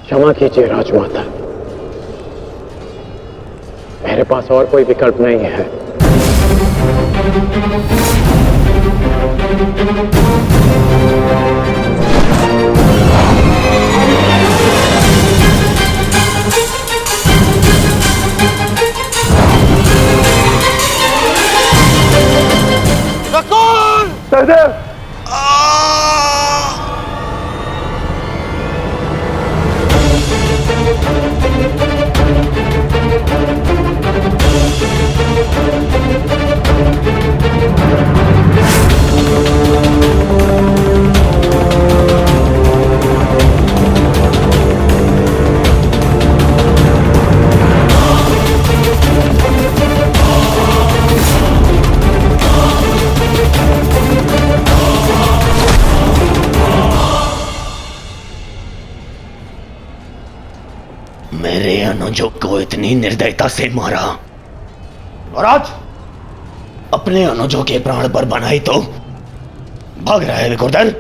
क्षमा कीजिए राजमाता, मेरे पास और कोई विकल्प नहीं है। नकुल! सहदेव! मेरे अनुजों को इतनी निर्दयता से मारा और आज अपने अनुजों के प्राण पर बनाई तो भाग रहा है विकुर्दन।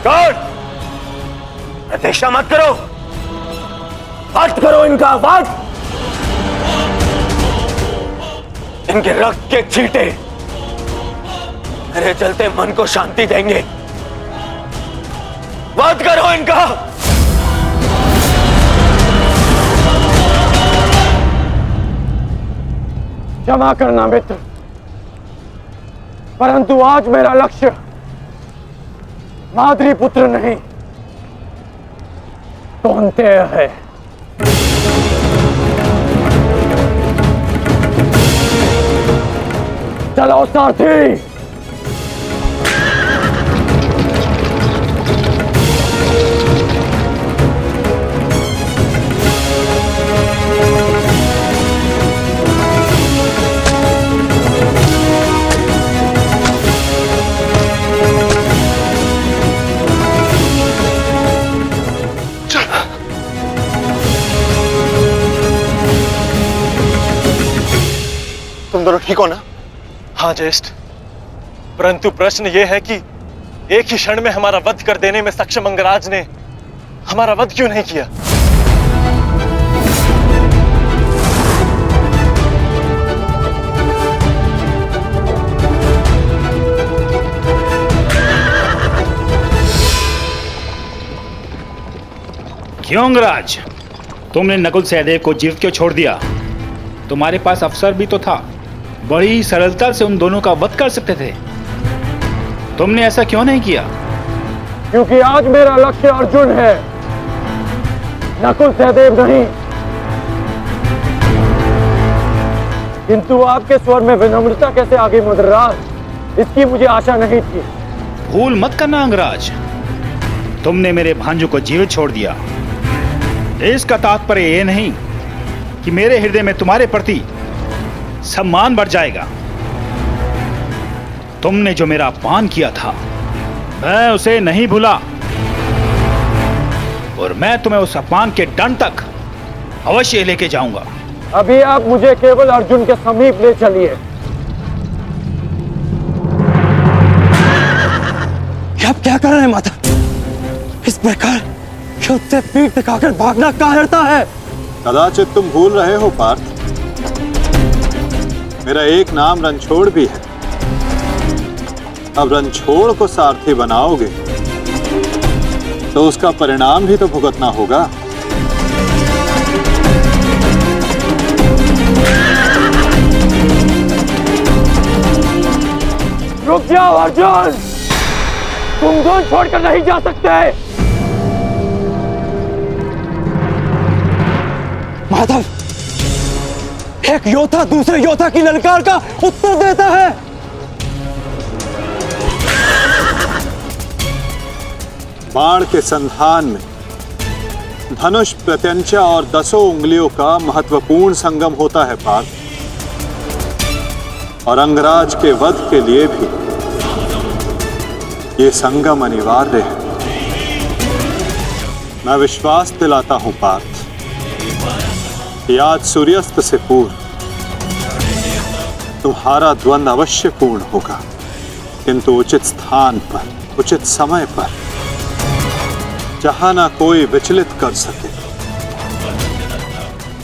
गार्ड! प्रतीक्षा मत करो, वध करो इनका वध। इनके रक्त के छींटे मेरे चलते मन को शांति देंगे। वध करो इनका। क्षमा करना मित्र, परंतु आज मेरा लक्ष्य माद्री पुत्र नहीं, कौन्तेय है। चलो सारथी। तुम दोनों ठीक हो ना? हाँ ज्येष्ठ, परंतु प्रश्न यह है कि एक ही क्षण में हमारा वध कर देने में सक्षम अंगराज ने हमारा वध क्यों नहीं किया? क्यों अंगराज, तुमने नकुल सहदेव को जीवित क्यों छोड़ दिया? तुम्हारे पास अवसर भी तो था, बड़ी सरलता से उन दोनों का वध कर सकते थे। तुमने ऐसा क्यों नहीं किया? क्योंकि आज मेरा लक्ष्य अर्जुन है, नकुल सहदेव नहीं। किंतु आपके स्वर में विनम्रता कैसे आ गई मद्रराज, इसकी मुझे आशा नहीं थी। भूल मत करना अंगराज, तुमने मेरे भांजू को जीवित छोड़ दिया। इसका तात्पर्य यह नहीं कि मेरे हृदय में तुम्हारे प्रति सम्मान बढ़ जाएगा। तुमने जो मेरा अपमान किया था, मैं उसे नहीं भूला और मैं तुम्हें उस अपमान के दंड तक अवश्य लेके जाऊंगा। अभी आप मुझे केवल अर्जुन के समीप ले चलिए। आप क्या कर रहे हैं माता? इस प्रकार युद्ध से पीठ दिखाकर भागना कायरता है। कदाचित तुम भूल रहे हो पार्थ, मेरा एक नाम रणछोड़ भी है। अब रणछोड़ को सारथी बनाओगे तो उसका परिणाम भी तो भुगतना होगा। रुक जाओ अर्जुन, तुम दोनों छोड़कर नहीं जा सकते। माधव, एक योद्धा दूसरे योद्धा की ललकार का उत्तर देता है। बाण के संधान में धनुष, प्रत्यंचा और 10 उंगलियों का महत्वपूर्ण संगम होता है पार्थ, और अंगराज के वध के लिए भी ये संगम अनिवार्य है। मैं विश्वास दिलाता हूं पार्थ, आज सूर्यास्त से पूर्व तुम्हारा द्वंद्व अवश्य पूर्ण होगा। किंतु उचित स्थान पर, उचित समय पर, जहां ना कोई विचलित कर सके,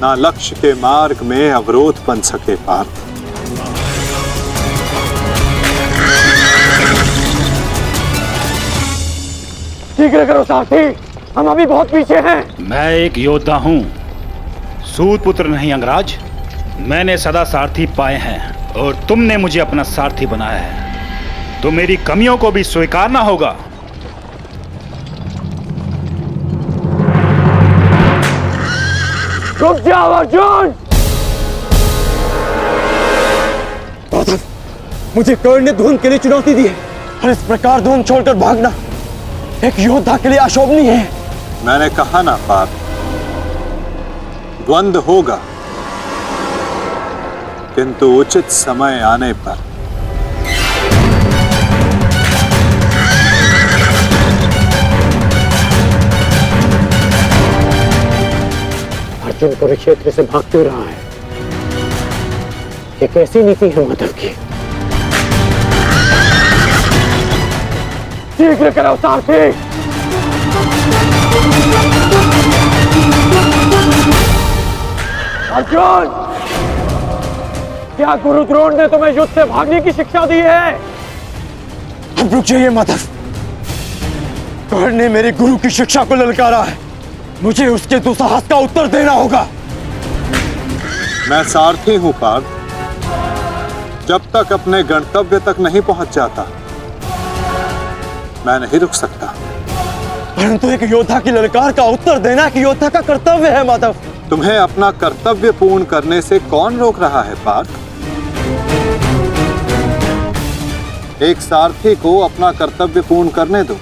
ना लक्ष्य के मार्ग में अवरोध बन सके पार्थ। शीघ्र करो सारथी, हम अभी बहुत पीछे हैं। मैं एक योद्धा हूँ, सूत पुत्र नहीं अंगराज। मैंने सदा सारथी पाए हैं और तुमने मुझे अपना सारथी बनाया है, तो मेरी कमियों को भी स्वीकारना होगा। रुक जाओ अर्जुन। माधव, मुझे कर्ण ने धुन के लिए चुनौती दी है और इस प्रकार धुन छोड़कर भागना एक योद्धा के लिए अशोभनीय है। मैंने कहा ना पार्थ, द्वंद्व होगा, किंतु उचित समय आने पर। अर्जुन कुरुक्षेत्र से भाग क्यों रहा है? ये कैसी नीति है माधव की? शीघ्र करो सारथी। अर्जुन, क्या गुरु द्रोण ने तुम्हें युद्ध से भागने की शिक्षा दी है? अब रुक जाइए माधव, कर्ण ने मेरे गुरु की शिक्षा को ललकारा है, मुझे उसके दुस्साहस का उत्तर देना होगा। मैं सारथी हूं पार्थ, जब तक अपने गंतव्य तक नहीं पहुंच जाता मैं नहीं रुक सकता। परंतु एक योद्धा की ललकार का उत्तर देना एक योद्धा का कर्तव्य है माधव। तुम्हें अपना कर्तव्य पूर्ण करने से कौन रोक रहा है पार्थ? एक सारथी को अपना कर्तव्य पूर्ण करने दो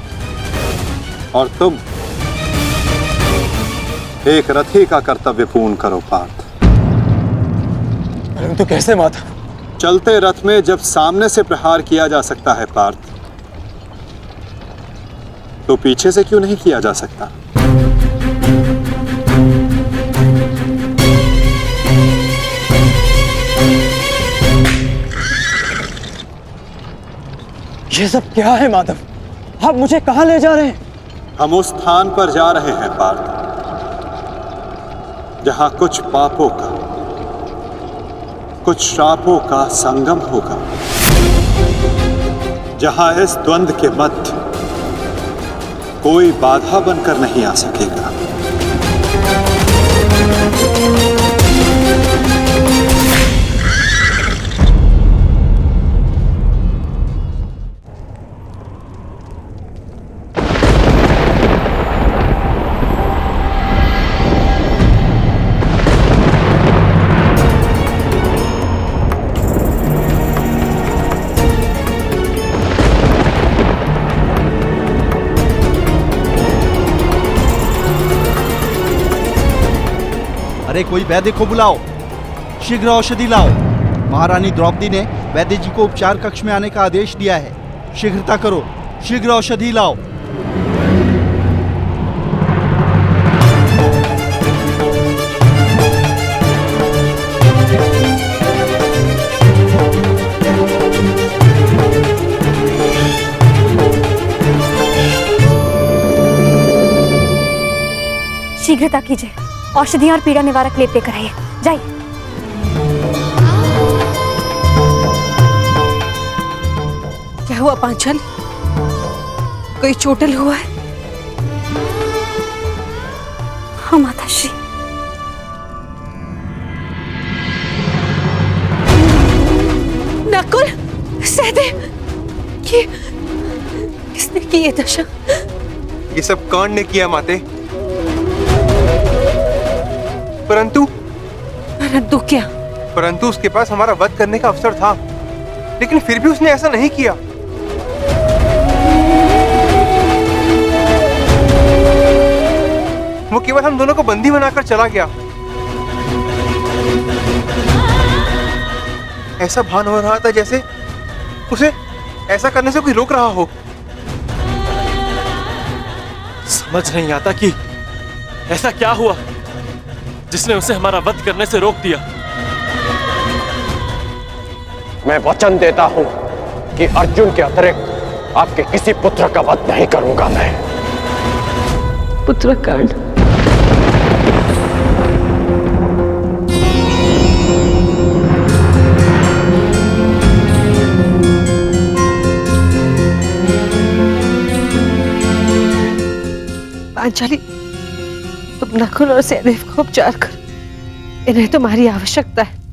और तुम एक रथी का कर्तव्य पूर्ण करो पार्थ। परंतु कैसे माधव? चलते रथ में जब सामने से प्रहार किया जा सकता है पार्थ, तो पीछे से क्यों नहीं किया जा सकता? ये सब क्या है माधव? आप मुझे कहां ले जा रहे हैं? हम उस स्थान पर जा रहे हैं पार्थ, जहां कुछ पापों का, कुछ श्रापों का संगम होगा, जहां इस द्वंद्व के मध्य कोई बाधा बनकर नहीं आ सकेगा। अरे कोई वैद्य को बुलाओ, शीघ्र औषधि लाओ। महारानी द्रौपदी ने वैद्य जी को उपचार कक्ष में आने का आदेश दिया है। शीघ्रता करो, शीघ्र औषधि लाओ। शीघ्रता कीजिए, औषधि और पीड़ा निवारक लेप लेकर आइए। जाइए। क्या हुआ पांचल? कोई चोटिल हुआ है? हाँ माताश्री। नकुल, सहदेव, किसने की ये दशा? ये सब कर्ण ने किया माते। परंतु क्या? परंतु उसके पास हमारा वध करने का अवसर था, लेकिन फिर भी उसने ऐसा नहीं किया। वो केवल हम दोनों को बंदी बनाकर चला गया। ऐसा भान हो रहा था जैसे उसे ऐसा करने से कोई रोक रहा हो। समझ नहीं आता कि ऐसा क्या हुआ जिसने उसे हमारा वध करने से रोक दिया। मैं वचन देता हूं कि अर्जुन के अतिरिक्त आपके किसी पुत्र का वध नहीं करूंगा मैं। पुत्र कर्ण, पांचाली, तुम नकुल और सहदेव को उपचार कर, इन्हें तुम्हारी आवश्यकता है।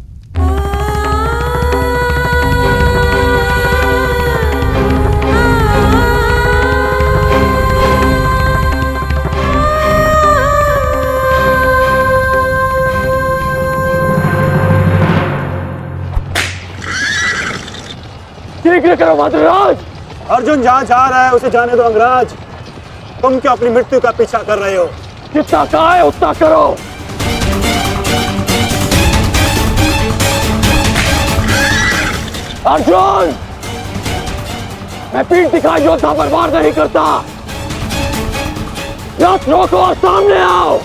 शीघ्र करो मद्राज। अर्जुन जहाँ जा रहा है उसे जाने दो अंगराज। तुम क्यों अपनी मृत्यु का पीछा कर रहे हो? जितना कहा है उतना करो। अर्जुन, मैं पीठ दिखाई योद्धा पर वार नहीं करता। रथ रोको और सामने आओ,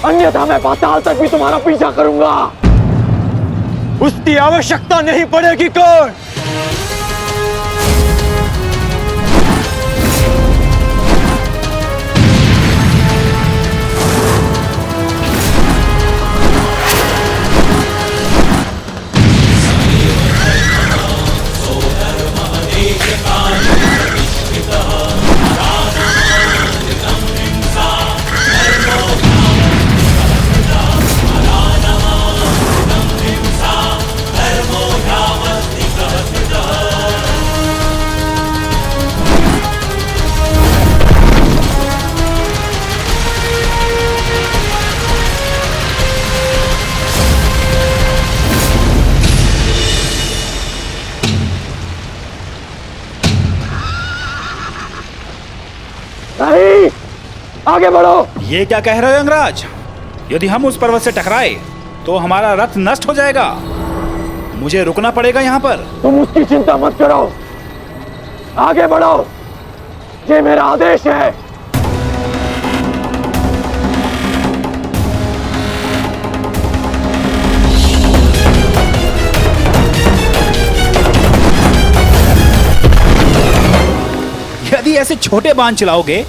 अन्यथा मैं पाताल तक भी तुम्हारा पीछा करूंगा। उसकी आवश्यकता नहीं पड़ेगी कौन? नहीं, आगे बढ़ो। ये क्या कह रहे हो अंगराज? यदि हम उस पर्वत से टकराए तो हमारा रथ नष्ट हो जाएगा। मुझे रुकना पड़ेगा यहाँ पर। तुम उसकी चिंता मत करो, आगे बढ़ो, ये मेरा आदेश है। यदि ऐसे छोटे बाण चलाओगे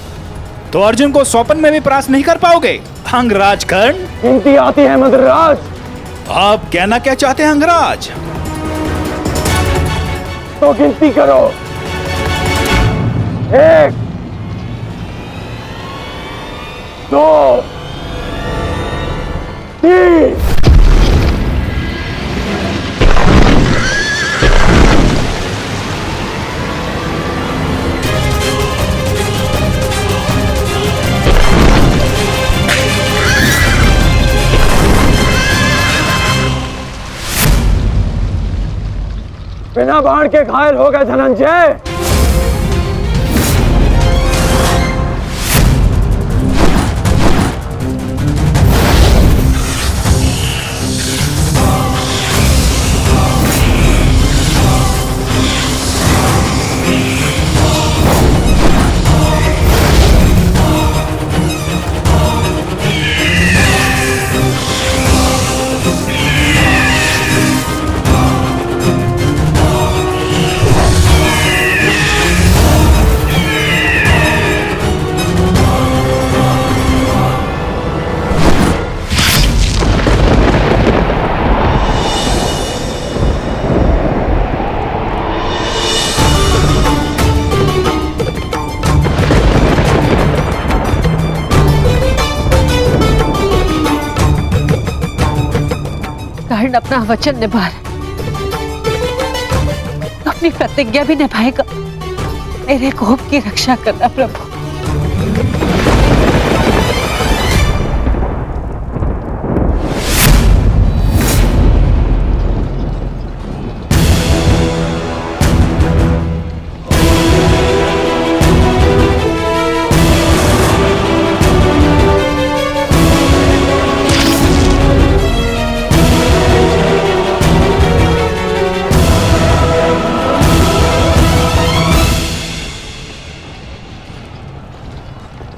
तो अर्जुन को स्वप्न में भी परास्त नहीं कर पाओगे। अंगराज कर्ण, गिनती आती है मद्राज। आप कहना क्या चाहते हैं अंगराज? तो गिनती करो। 1, 2, 3। बिना बाण के घायल हो गए धनंजय। कर्ण अपना वचन निभा रहा, अपनी प्रतिज्ञा भी निभाएगा। मेरे कोप की रक्षा करना प्रभु।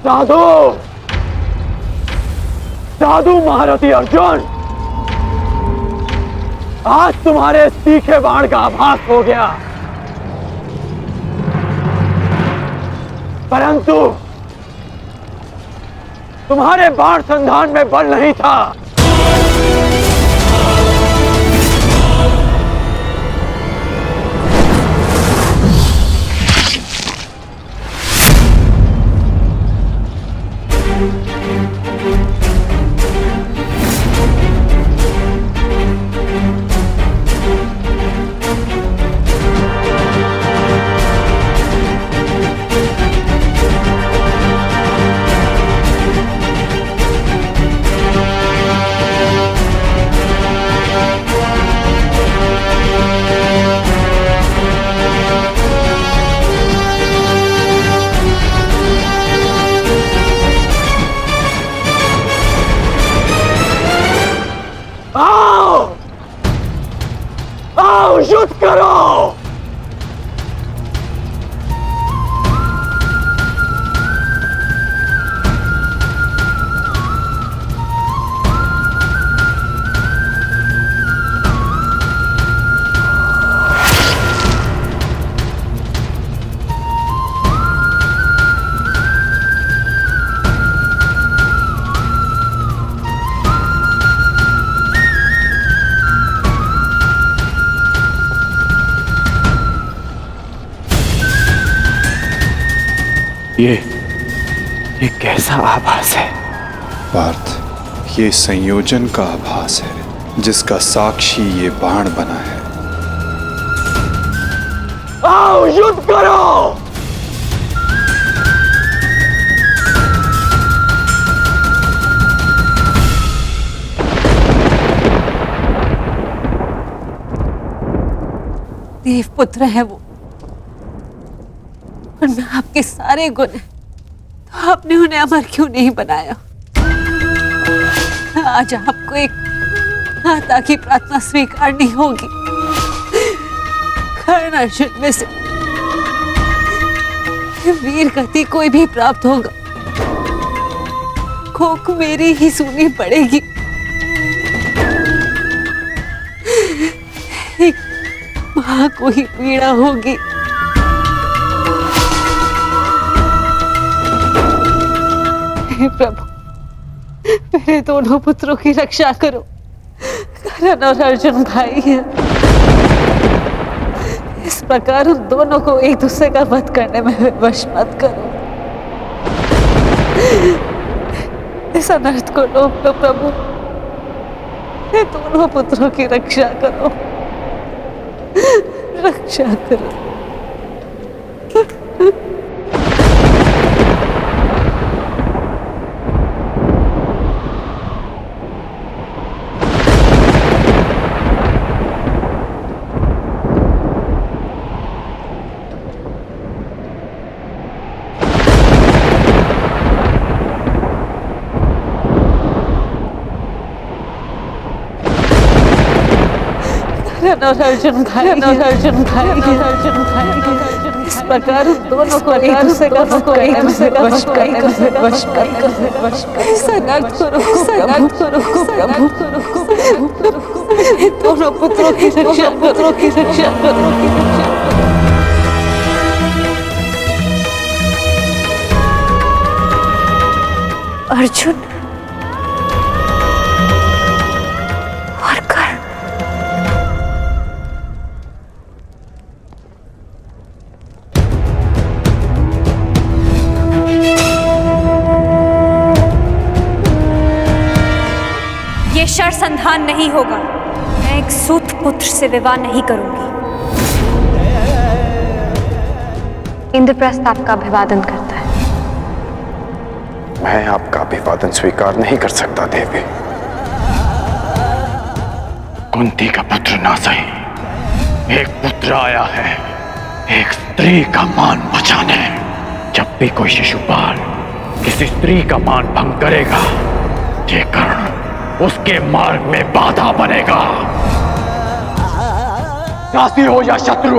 साधु, साधु महारथी अर्जुन, आज तुम्हारे तीखे बाण का आभास हो गया, परंतु तुम्हारे बाण संधान में बल नहीं था। आओ युद्ध करो। ये कैसा आभास है? पार्थ, ये संयोजन का आभास है जिसका साक्षी ये बाण बना है। आओ युद्ध करो। देवपुत्र है वो, और मैं आपके सारे गुण हैं, तो आपने उन्हें अमर क्यों नहीं बनाया? आज आपको एक माता की प्रार्थना स्वीकारनी होगी। कर्ण अर्जुन में से वीर गति कोई भी प्राप्त होगा, कोक मेरी ही सुननी पड़ेगी। एक मां को ही पीड़ा होगी। हे प्रभु, मेरे दोनों पुत्रों की रक्षा करो। कर्ण और अर्जुन भाई हैं। इस प्रकार उन दोनों को एक दूसरे का वध करने में विवश मत करो। इस अनर्थ को रोक लो प्रभु। ये दोनों पुत्रों की रक्षा करो, रक्षा करो। और अर्जुन भाई, अर्जुन भाई, अर्जुन भाई, इस प्रकार दोनों को एक दूसरे का वध करने में वश दोनों पुत्रों की रक्षा करो। अर्जुन और कर्ण, ये शर संधान नहीं होगा। मैं एक सूत पुत्र से विवाह नहीं करूंगी। इंद्रप्रस्थ आपका अभिवादन करता है। मैं आपका अभिवादन स्वीकार नहीं कर सकता देवी। कुंती का पुत्र ना सही, एक पुत्र आया है एक स्त्री का मान बचाने। जब भी कोई शिशुपाल किसी स्त्री का मान भंग करेगा, ये कर्ण उसके मार्ग में बाधा बनेगा। दासी हो या शत्रु,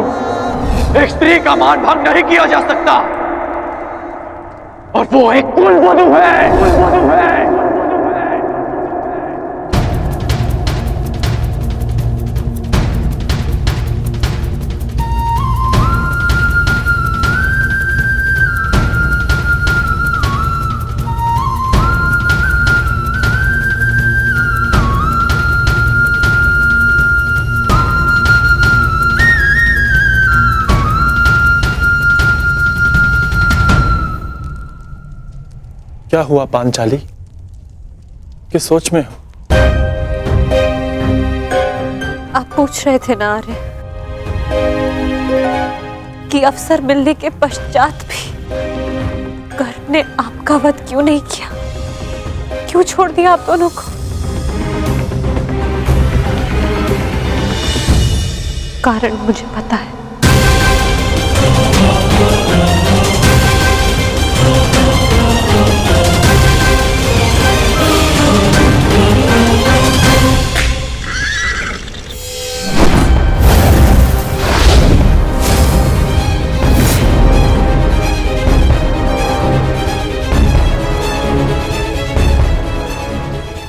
एक स्त्री का मान भंग नहीं किया जा सकता, और वो एक कुलवधू है। क्या हुआ पांचाली? किस सोच में हो? आप पूछ रहे थे ना आर्य कि अवसर मिलने के पश्चात भी कर्ण ने आपका वध क्यों नहीं किया, क्यों छोड़ दिया आप दोनों को? कारण मुझे पता है।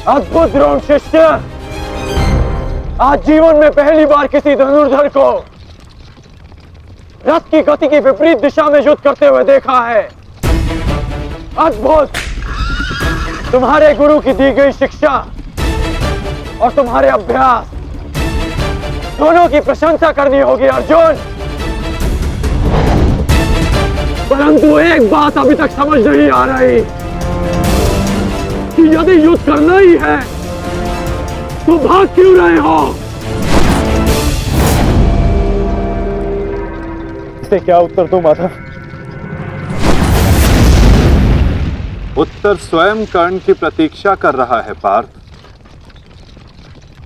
अद्भुत द्रोण शिष्य, आज जीवन में पहली बार किसी धनुर्धर को रथ की गति की विपरीत दिशा में युद्ध करते हुए देखा है। अद्भुत! तुम्हारे गुरु की दी गई शिक्षा और तुम्हारे अभ्यास दोनों की प्रशंसा करनी होगी अर्जुन। परंतु एक बात अभी तक समझ नहीं आ रही कि यदि युद्ध करना ही है तो भाग क्यों रहे हो? इसे क्या उत्तर दूं माधव? उत्तर स्वयं कर्ण की प्रतीक्षा कर रहा है पार्थ।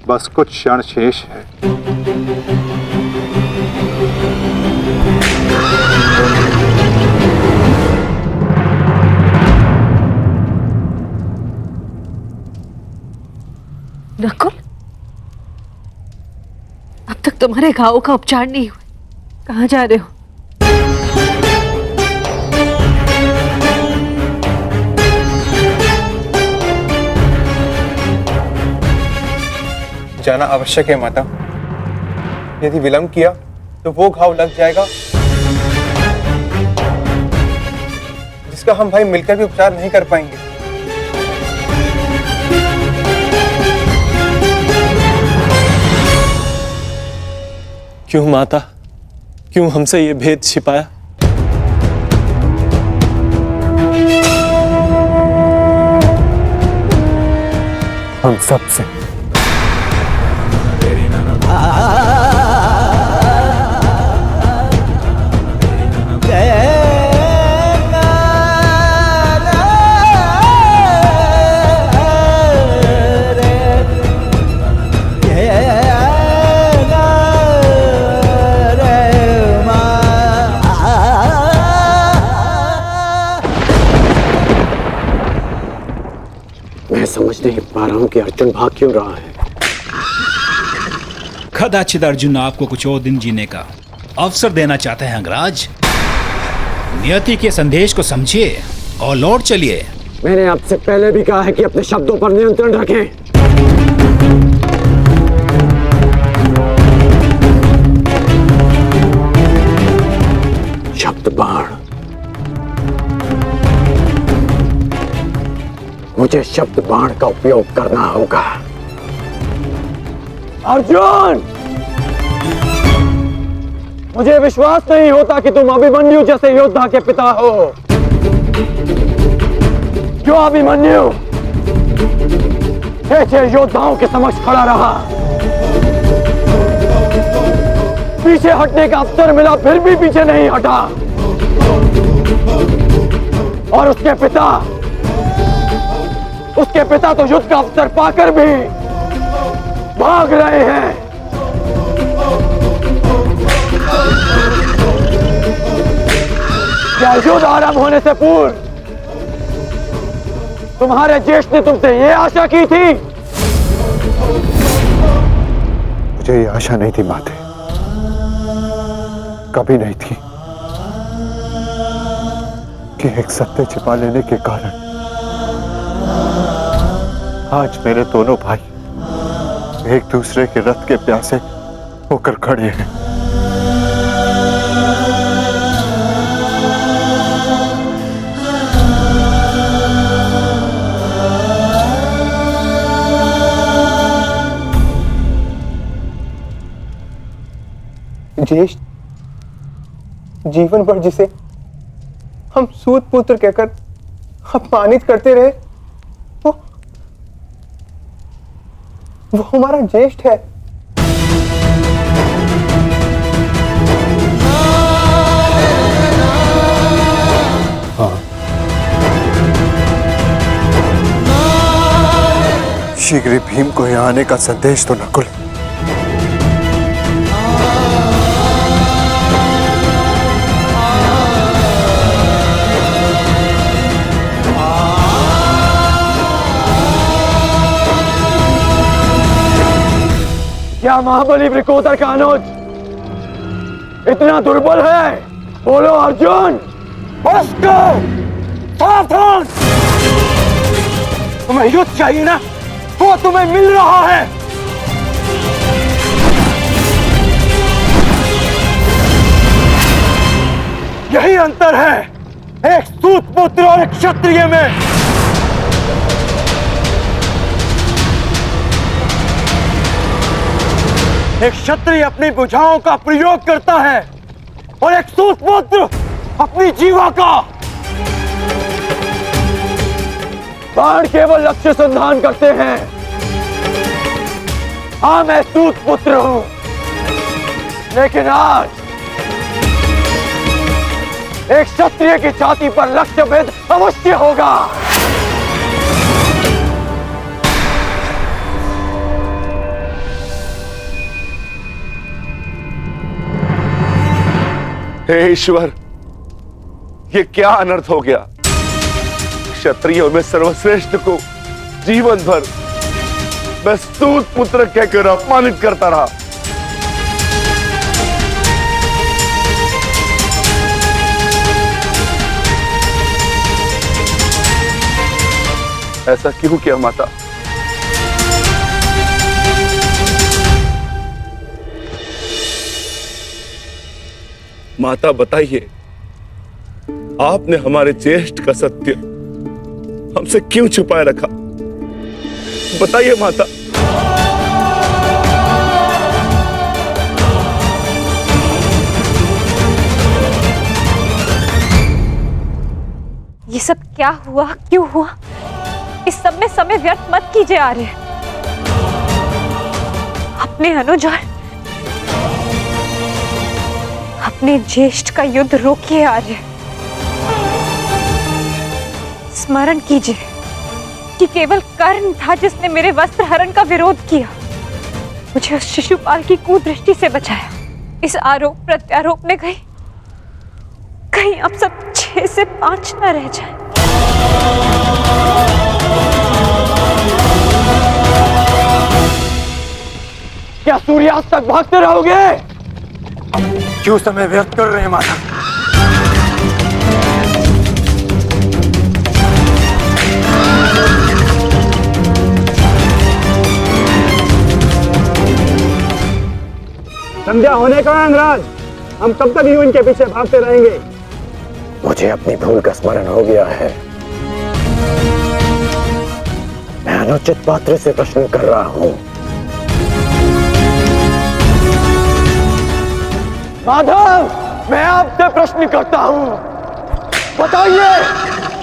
बस कुछ क्षण शेष है। नकुल, अब तक तुम्हारे घावों का उपचार नहीं हुआ, कहाँ जा रहे हो? जाना आवश्यक है माता। यदि विलंब किया तो वो घाव लग जाएगा जिसका हम भाई मिलकर भी उपचार नहीं कर पाएंगे। क्यों माता, क्यों हमसे ये भेद छिपाया? हम सबसे। मैं समझ नहीं पा रहा हूं कि अर्जुन भाग क्यों रहा है। कदाचित अर्जुन आपको कुछ और दिन जीने का अवसर देना चाहते हैं अंगराज। नियति के संदेश को समझिए और लौट चलिए। मैंने आपसे पहले भी कहा है कि अपने शब्दों पर नियंत्रण रखें। शब्द बाण, मुझे शब्द बाण का उपयोग करना होगा। अर्जुन, मुझे विश्वास नहीं होता कि तुम अभिमन्यु जैसे योद्धा के पिता हो। जो अभिमन्यु ऐसे योद्धाओं के समक्ष खड़ा रहा, पीछे हटने का अवसर मिला फिर भी पीछे नहीं हटा, और उसके पिता तो युद्ध का अवसर पाकर भी भाग रहे हैं। क्या युद्ध आरंभ होने से पूर्व तुम्हारे ज्येष्ठ ने तुमसे ये आशा की थी? मुझे ये आशा नहीं थी माते, कभी नहीं थी कि एक सत्य छिपा लेने के कारण आज मेरे दोनों भाई एक दूसरे के रथ के प्यासे होकर खड़े हैं। ज्येष्ठ, जीवन भर जिसे हम सूत पुत्र कहकर अपमानित करते रहे। वो हमारा ज्येष्ठ है। शीघ्र ही भीम को यहाँ आने का संदेश तो नकुल। क्या महाबली वृकोदर का अनुज इतना दुर्बल है? बोलो अर्जुन। उसको सावधान! तुम्हें युद्ध चाहिए ना, वो तुम्हें मिल रहा है। यही अंतर है एक सूत पुत्र और एक क्षत्रिय में। एक क्षत्रिय अपनी भुजाओं का प्रयोग करता है और एक सूत पुत्र अपनी जीवा का। बाण केवल लक्ष्य संधान करते हैं। हाँ, मैं सूत पुत्र हूं, लेकिन आज एक क्षत्रिय की छाती पर लक्ष्य भेद अवश्य होगा। हे ईश्वर, ये क्या अनर्थ हो गया? क्षत्रियों में सर्वश्रेष्ठ को जीवन भर मैं सूत पुत्र कहकर अपमानित करता रहा। ऐसा क्यों किया माता? माता बताइए, आपने हमारे ज्येष्ठ का सत्य हमसे क्यों छुपाए रखा? बताइए माता। ये सब क्या हुआ, क्यों हुआ? इस सब में समय व्यर्थ मत कीजिए आर्य। अपने अनुज और अपने ज्येष्ठ का युद्ध रोकिए आर्य। स्मरण कीजिए कि केवल कर्ण था जिसने मेरे वस्त्र हरण का विरोध किया, मुझे उस शिशुपाल की कुदृष्टि से बचाया। इस आरोप प्रत्यारोप में कहीं अब सब 6 से 5 न रह जाए। क्या सूर्यास्त तक भागते रहोगे? क्यों समय व्यर्थ कर रहे हैं माता? संध्या होने का है अंगराज, हम कब तक यूं इनके पीछे भागते रहेंगे? मुझे अपनी भूल का स्मरण हो गया है। मैं अनुचित पात्र से प्रश्न कर रहा हूं। माधव, मैं आपसे प्रश्न करता हूं। बताइए,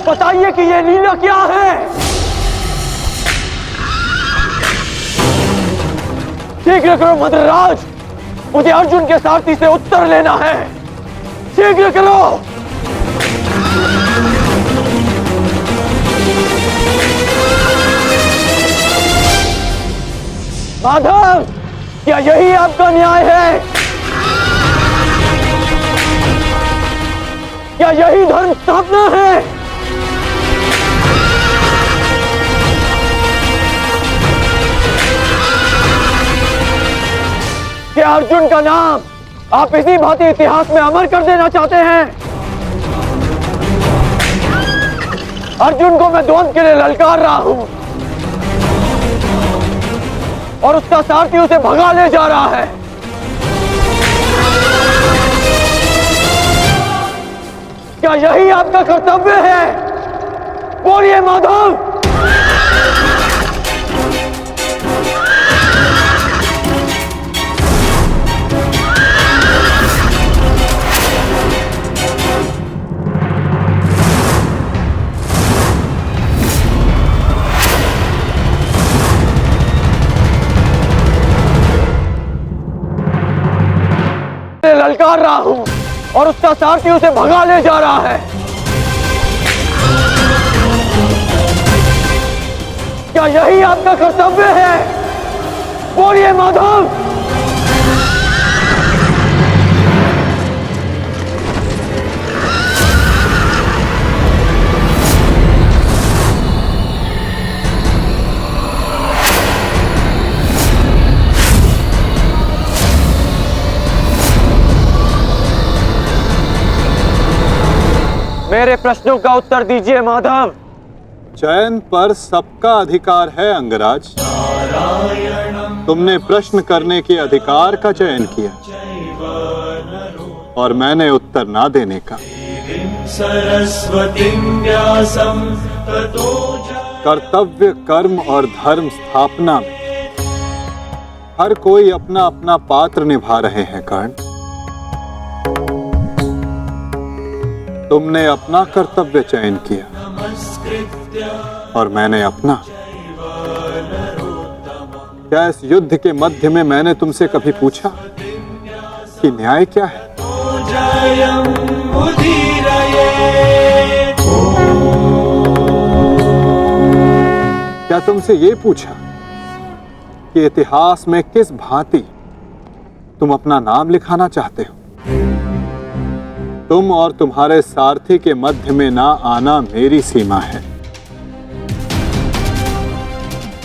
बताइए कि ये लीला क्या है? शीघ्र करो मद्रराज, मुझे अर्जुन के सारथी से उत्तर लेना है। शीघ्र करो। माधव, क्या यही आपका न्याय है? क्या यही धर्म स्थापना है? क्या अर्जुन का नाम आप इसी भांति इतिहास में अमर कर देना चाहते हैं? अर्जुन को मैं द्वंद के लिए ललकार रहा हूं और उसका सारथी उसे भगा ले जा रहा है। क्या यही आपका कर्तव्य है? बोलिए माधव। ललकार रहा हूं और उसका सारथी उसे भगा ले जा रहा है। क्या यही आपका कर्तव्य है? बोलिए माधव। मेरे प्रश्नों का उत्तर दीजिए माधव। चयन पर सबका अधिकार है अंगराज। तुमने प्रश्न करने के अधिकार का चयन किया और मैंने उत्तर ना देने का। कर्तव्य, कर्म और धर्म स्थापना में हर कोई अपना अपना पात्र निभा रहे हैं कर्ण। तुमने अपना कर्तव्य चयन किया और मैंने अपना। क्या इस युद्ध के मध्य में मैंने तुमसे कभी पूछा कि न्याय क्या है? क्या तुमसे ये पूछा कि इतिहास में किस भांति तुम अपना नाम लिखाना चाहते हो? तुम और तुम्हारे सारथी के मध्य में ना आना मेरी सीमा है,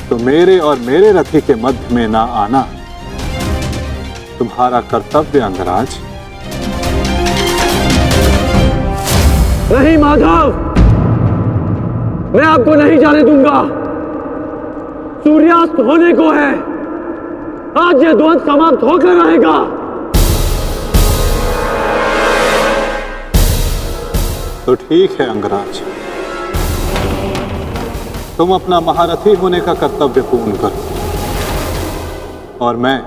तो मेरे और मेरे रथी के मध्य में ना आना तुम्हारा कर्तव्य अंगराज। नहीं माधव, मैं आपको नहीं जाने दूंगा। सूर्यास्त होने को है, आज ये द्वंद समाप्त होकर रहेगा। तो ठीक है अंगराज, तुम अपना महारथी होने का कर्तव्य पूर्ण करो और मैं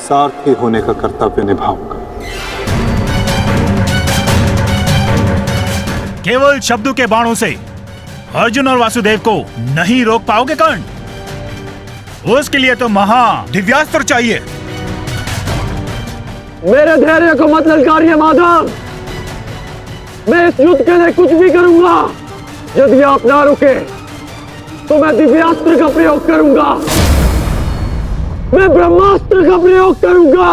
सारथी होने का कर्तव्य निभाऊंगा। केवल शब्दों के बाणों से अर्जुन और वासुदेव को नहीं रोक पाओगे कर्ण। उसके लिए तो महा दिव्यास्त्र चाहिए। मेरे धैर्य को मत ललकारिए माधव। मैं इस युद्ध के लिए कुछ भी करूंगा। यदि आप ना रुके तो मैं दिव्यास्त्र का प्रयोग करूंगा। मैं ब्रह्मास्त्र का प्रयोग करूंगा।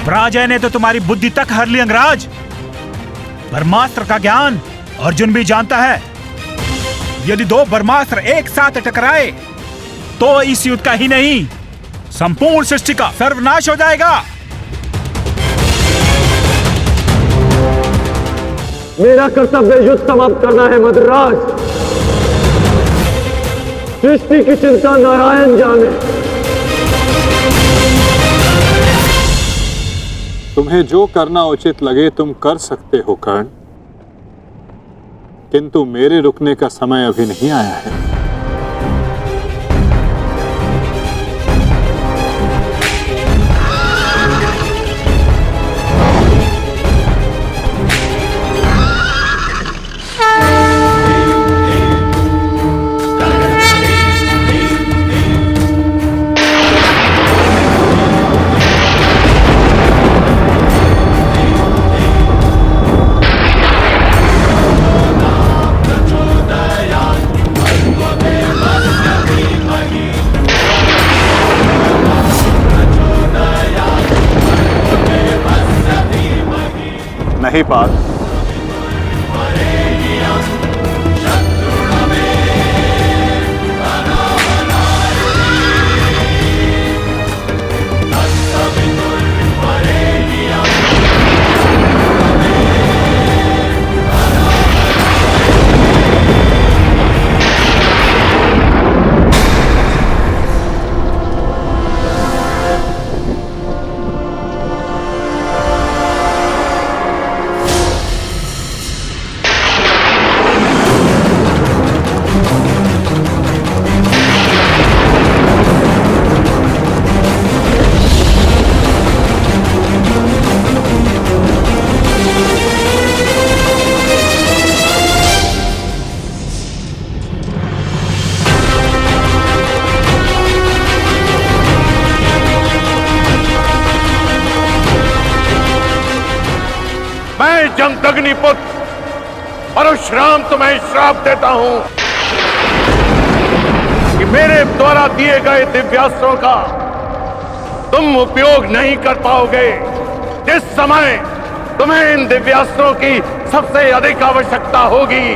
पराजय ने तो तुम्हारी बुद्धि तक हर ली अंगराज। ब्रह्मास्त्र का ज्ञान अर्जुन भी जानता है। यदि दो ब्रह्मास्त्र एक साथ टकराए तो इस युद्ध का ही नहीं, संपूर्ण सृष्टि का सर्वनाश हो जाएगा। मेरा कर्तव्य युद्ध समाप्त करना है मद्राज। सृष्टि की चिंता नारायण जाने। तुम्हें जो करना उचित लगे तुम कर सकते हो कर्ण, किंतु मेरे रुकने का समय अभी नहीं आया है। नहीं पार। जमदग्निपुत्र परशुराम तुम्हें श्राप देता हूं कि मेरे द्वारा दिए गए दिव्यास्त्रों का तुम उपयोग नहीं कर पाओगे। जिस समय तुम्हें इन दिव्यास्त्रों की सबसे अधिक आवश्यकता होगी,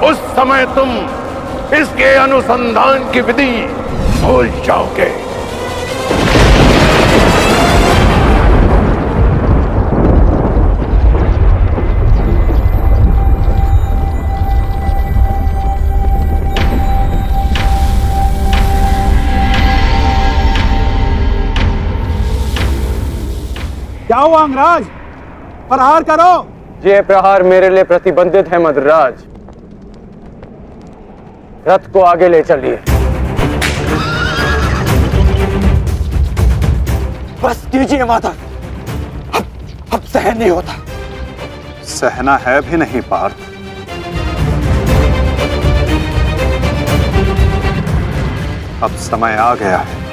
उस समय तुम इसके अनुसंधान की विधि भूल जाओगे। क्या हुआ अंगराज? प्रहार करो। ये प्रहार मेरे लिए प्रतिबंधित है मद्रराज। रथ को आगे ले चलिए। बस कीजिए माता, अब सहन नहीं होता। सहना है भी नहीं पार्थ। अब समय आ गया है।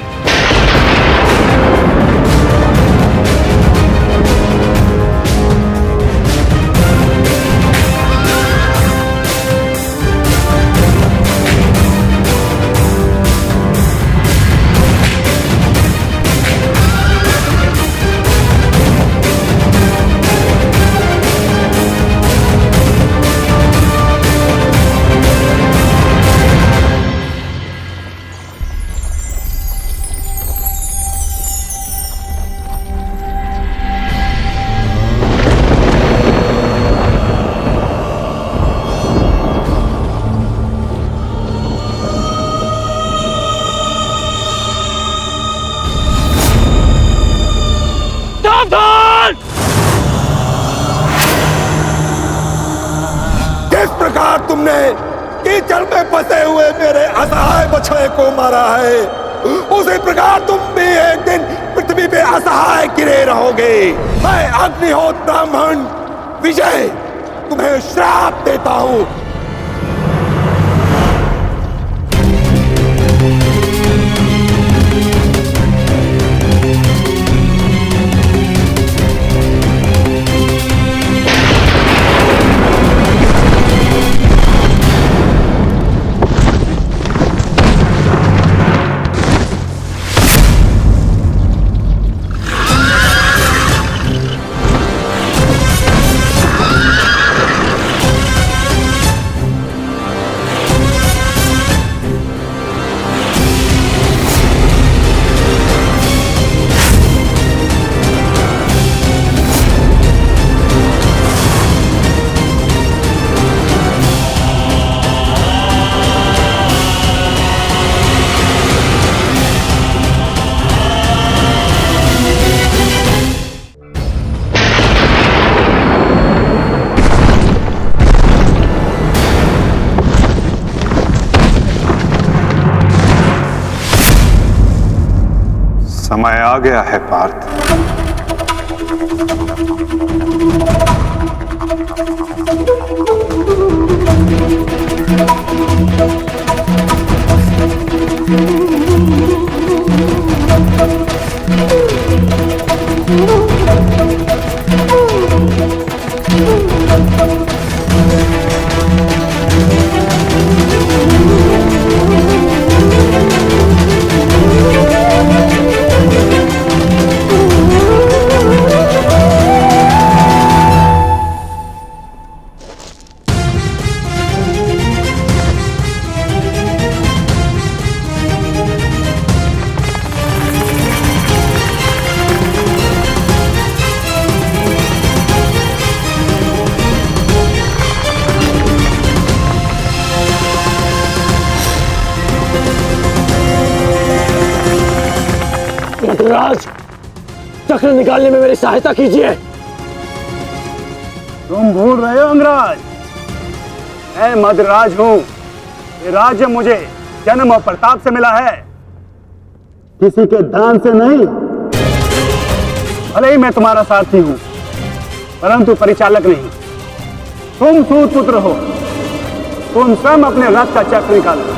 किस प्रकार तुमने कीचड़ में फंसे हुए मेरे असहाय बछड़े को मारा है, उसी प्रकार तुम भी एक दिन पृथ्वी पे असहाय गिरे रहोगे। मैं अग्निहोत्र ब्राह्मण विजय तुम्हें श्राप देता हूं। समय आ गया है पार्थ। मद्रराज, चक्र निकालने में मेरी सहायता कीजिए। तुम भूल रहे हो अंगराज, मैं मद्रराज हूं। ये राज्य मुझे जन्म और प्रताप से मिला है, किसी के दान से नहीं। भले ही मैं तुम्हारा सारथी हूं, परंतु परिचालक नहीं। तुम सूत पुत्र हो, तुम स्वयं अपने रथ का चक्र निकालो।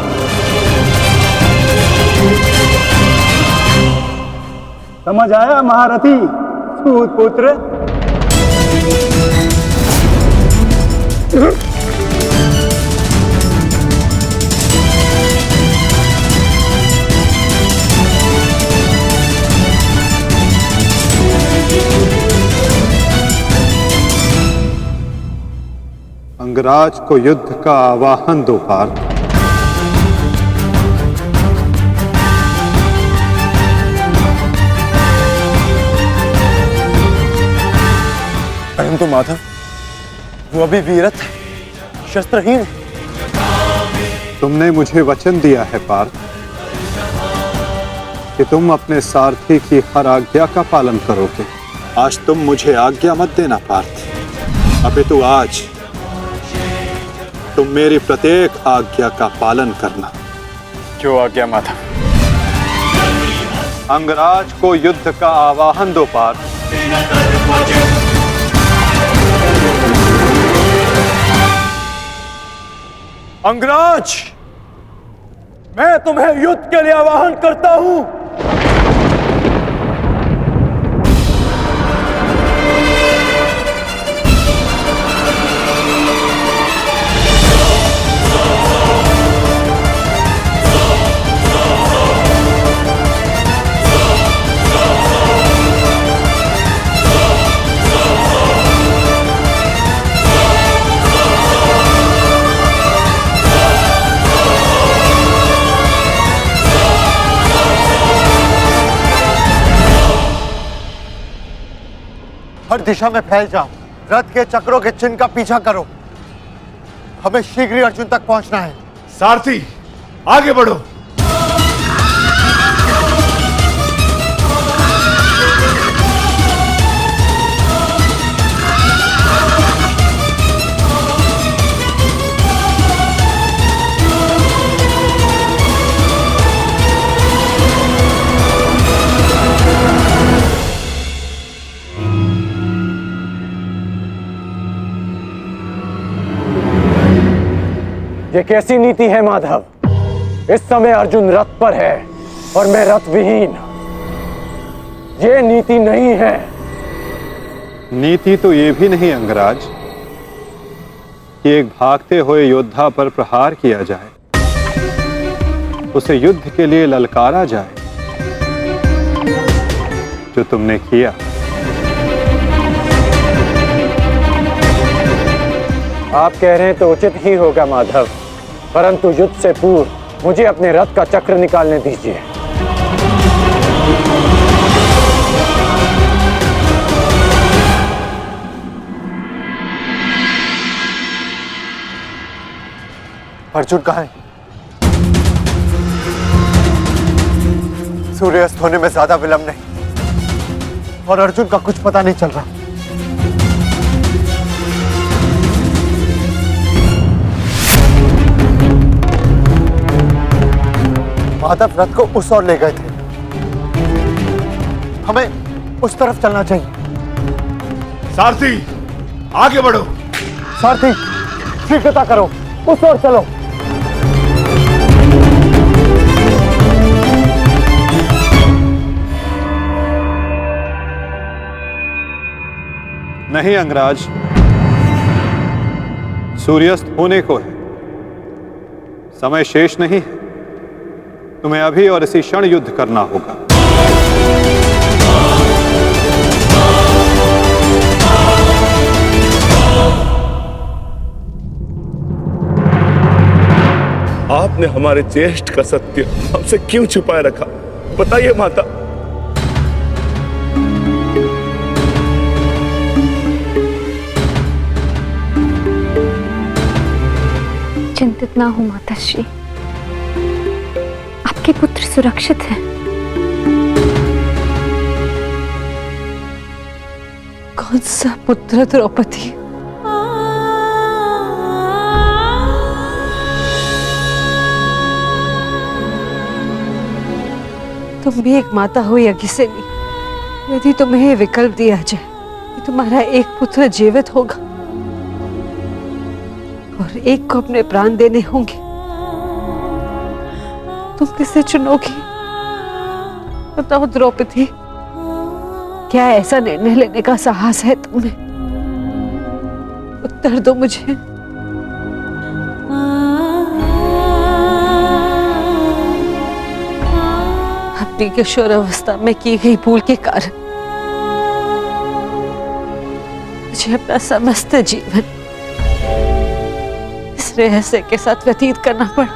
समझ आया महारथी सूत पुत्र? अंगराज को युद्ध का आवाहन दो पार्थ। परंतु माधव, वो अभी वीरत है, शस्त्रहीन है। तुमने मुझे वचन दिया है पार्थ कि तुम अपने सारथी की हर आज्ञा का पालन करोगे। आज तुम मुझे आज्ञा मत देना पार्थ, अपितु आज तुम मेरी प्रत्येक आज्ञा का पालन करना। क्यों आज्ञा माधव? अंगराज को युद्ध का आवाहन दो पार्थ। अंगराज, मैं तुम्हें युद्ध के लिए आवाहन करता हूं। हर दिशा में फैल जाओ, रथ के चक्रों के चिन्ह का पीछा करो। हमें शीघ्र ही अर्जुन तक पहुंचना है। सारथी, आगे बढ़ो। ये कैसी नीति है माधव? इस समय अर्जुन रथ पर है और मैं रथ विहीन। ये नीति नहीं है। नीति तो ये भी नहीं अंगराज कि एक भागते हुए योद्धा पर प्रहार किया जाए, उसे युद्ध के लिए ललकारा जाए, जो तुमने किया। आप कह रहे हैं तो उचित ही होगा माधव, परंतु युद्ध से पूर्व मुझे अपने रथ का चक्र निकालने दीजिए। अर्जुन कहाँ है? सूर्यास्त होने में ज्यादा विलंब नहीं और अर्जुन का कुछ पता नहीं चल रहा। माधव रथ को उस ओर ले गए थे, हमें उस तरफ चलना चाहिए। सारथी, आगे बढ़ो। सारथी, शीघ्रता करो, उस ओर चलो। नहीं अंगराज, सूर्यास्त होने को है, समय शेष नहीं है। तुम्हें अभी और इसी क्षण युद्ध करना होगा। आपने हमारे ज्येष्ठ का सत्य हमसे क्यों छुपाए रखा? बताइए माता। चिंतित ना हो माताश्री, आपके पुत्र सुरक्षित हैं। कौन सा पुत्र द्रौपदी? तुम भी एक माता हो यज्ञसेनी, यदि तुम्हें विकल्प दिया जाए कि तुम्हारा एक पुत्र जीवित होगा और एक को अपने प्राण देने होंगे, तुम किसे चुनोगी? बताओ द्रौपदी, क्या ऐसा निर्णय लेने का साहस है तुम्हें? उत्तर दो मुझे। अपनी किशोरावस्था में की गई भूल के कारण मुझे अपना समस्त जीवन इस रहस्य के साथ व्यतीत करना पड़ा।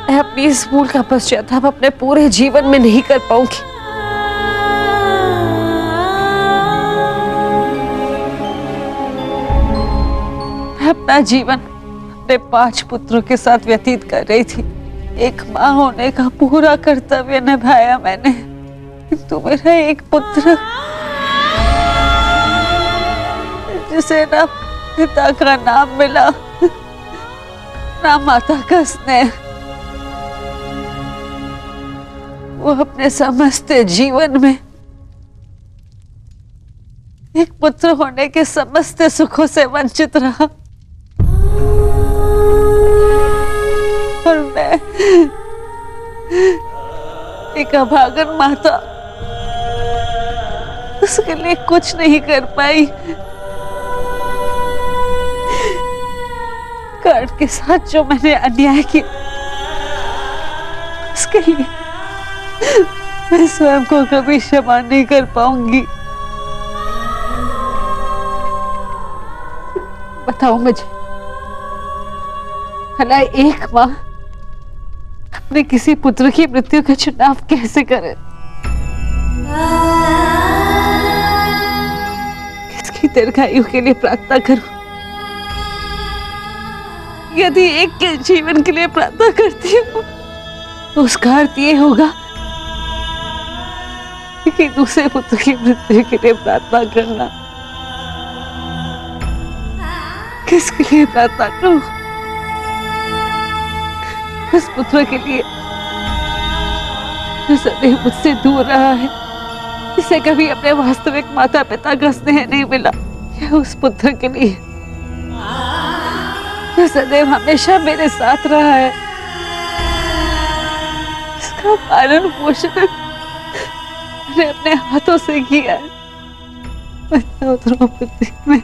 मैं अपनी इस भूल का पश्चाताप अपने पूरे जीवन में नहीं कर पाऊंगी। मैं अपना जीवन अपने 5 पुत्रों के साथ व्यतीत कर रही थी। एक माँ होने का पूरा कर्तव्य निभाया मैंने, किंतु मेरा एक पुत्र जिसे ना पिता का नाम मिला ना माता का स्नेह, वो अपने समस्त जीवन में एक पुत्र होने के समस्त सुखों से वंचित रहा। और मैं एक अभागन माता उसके लिए कुछ नहीं कर पाई। कर्ण के साथ जो मैंने अन्याय किया उसके लिए मैं स्वयं को कभी क्षमा नहीं कर पाऊंगी। बताओ मुझे, भला एक माँ अपने किसी पुत्र की मृत्यु का चुनाव कैसे करे? किसकी दीर्घायु के लिए प्रार्थना करूं? यदि एक के जीवन के लिए प्रार्थना करती हूँ तो उसका अर्थ ये होगा कि दूसरे पुत्र की मृत्यु के लिए प्रार्थना करना। किसके लिए प्रार्थना करूं? उस पुत्र के लिए जो सदैव मुझसे दूर रहा है, जिसे कभी अपने वास्तविक माता पिता का स्नेह नहीं मिला, या उस पुत्र के लिए जो सदैव हमेशा मेरे साथ रहा है, इसका पालन पोषण मैंने अपने हाथों से किया है। बताओ द्रौपदी, मैं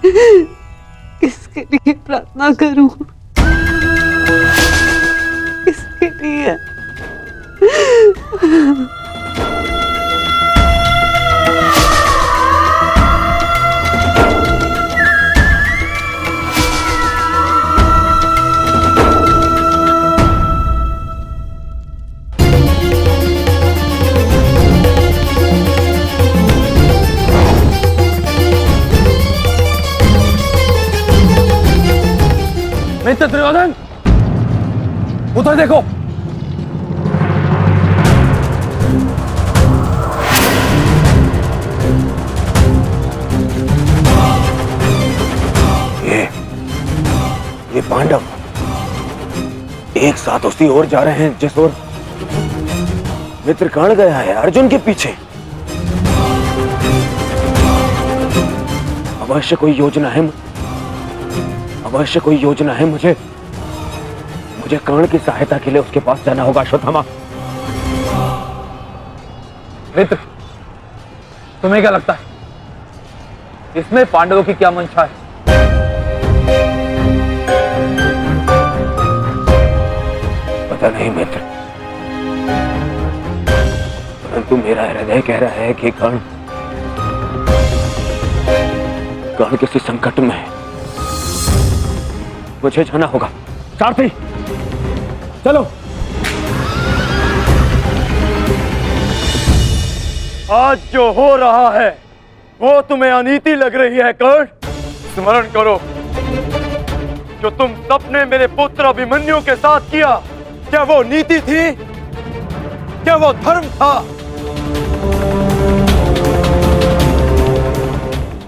किसके लिए प्रार्थना करूं? किसके लिए? मित्र दुर्योधन, उधर देखो। ये पांडव एक साथ उसी ओर जा रहे हैं जिस ओर मित्र कर्ण गया है, अर्जुन के पीछे। अवश्य कोई योजना है, अवश्य कोई योजना है। मुझे कर्ण की सहायता के लिए उसके पास जाना होगा। अश्वत्थामा, मित्र, तुम्हें क्या लगता है इसमें पांडवों की क्या मंशा है? पता नहीं मित्र, परंतु मेरा हृदय कह रहा है कि कर्ण किसी संकट में है। मुझे जाना होगा। सारथी, चलो। आज जो हो रहा है वो तुम्हें अनीति लग रही है कर्ण? स्मरण करो, जो तुम सबने मेरे पुत्र अभिमन्यु के साथ किया, क्या वो नीति थी? क्या वो धर्म था?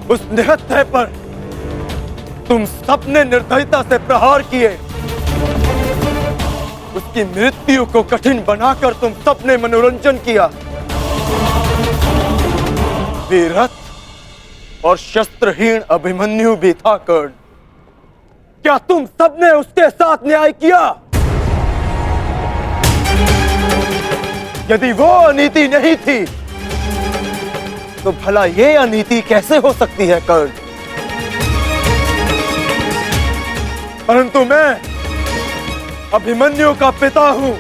उस निहत्थे पर तुम सबने निर्दयता से प्रहार किए। उसकी मृत्यु को कठिन बनाकर तुम सबने मनोरंजन किया। वीरथ और शस्त्रहीन अभिमन्यु भी था कर्ण। क्या तुम सबने उसके साथ न्याय किया? यदि वो अनीति नहीं थी तो भला ये अनीति कैसे हो सकती है कर्ण? परंतु मैं अभिमन्यु का पिता हूं।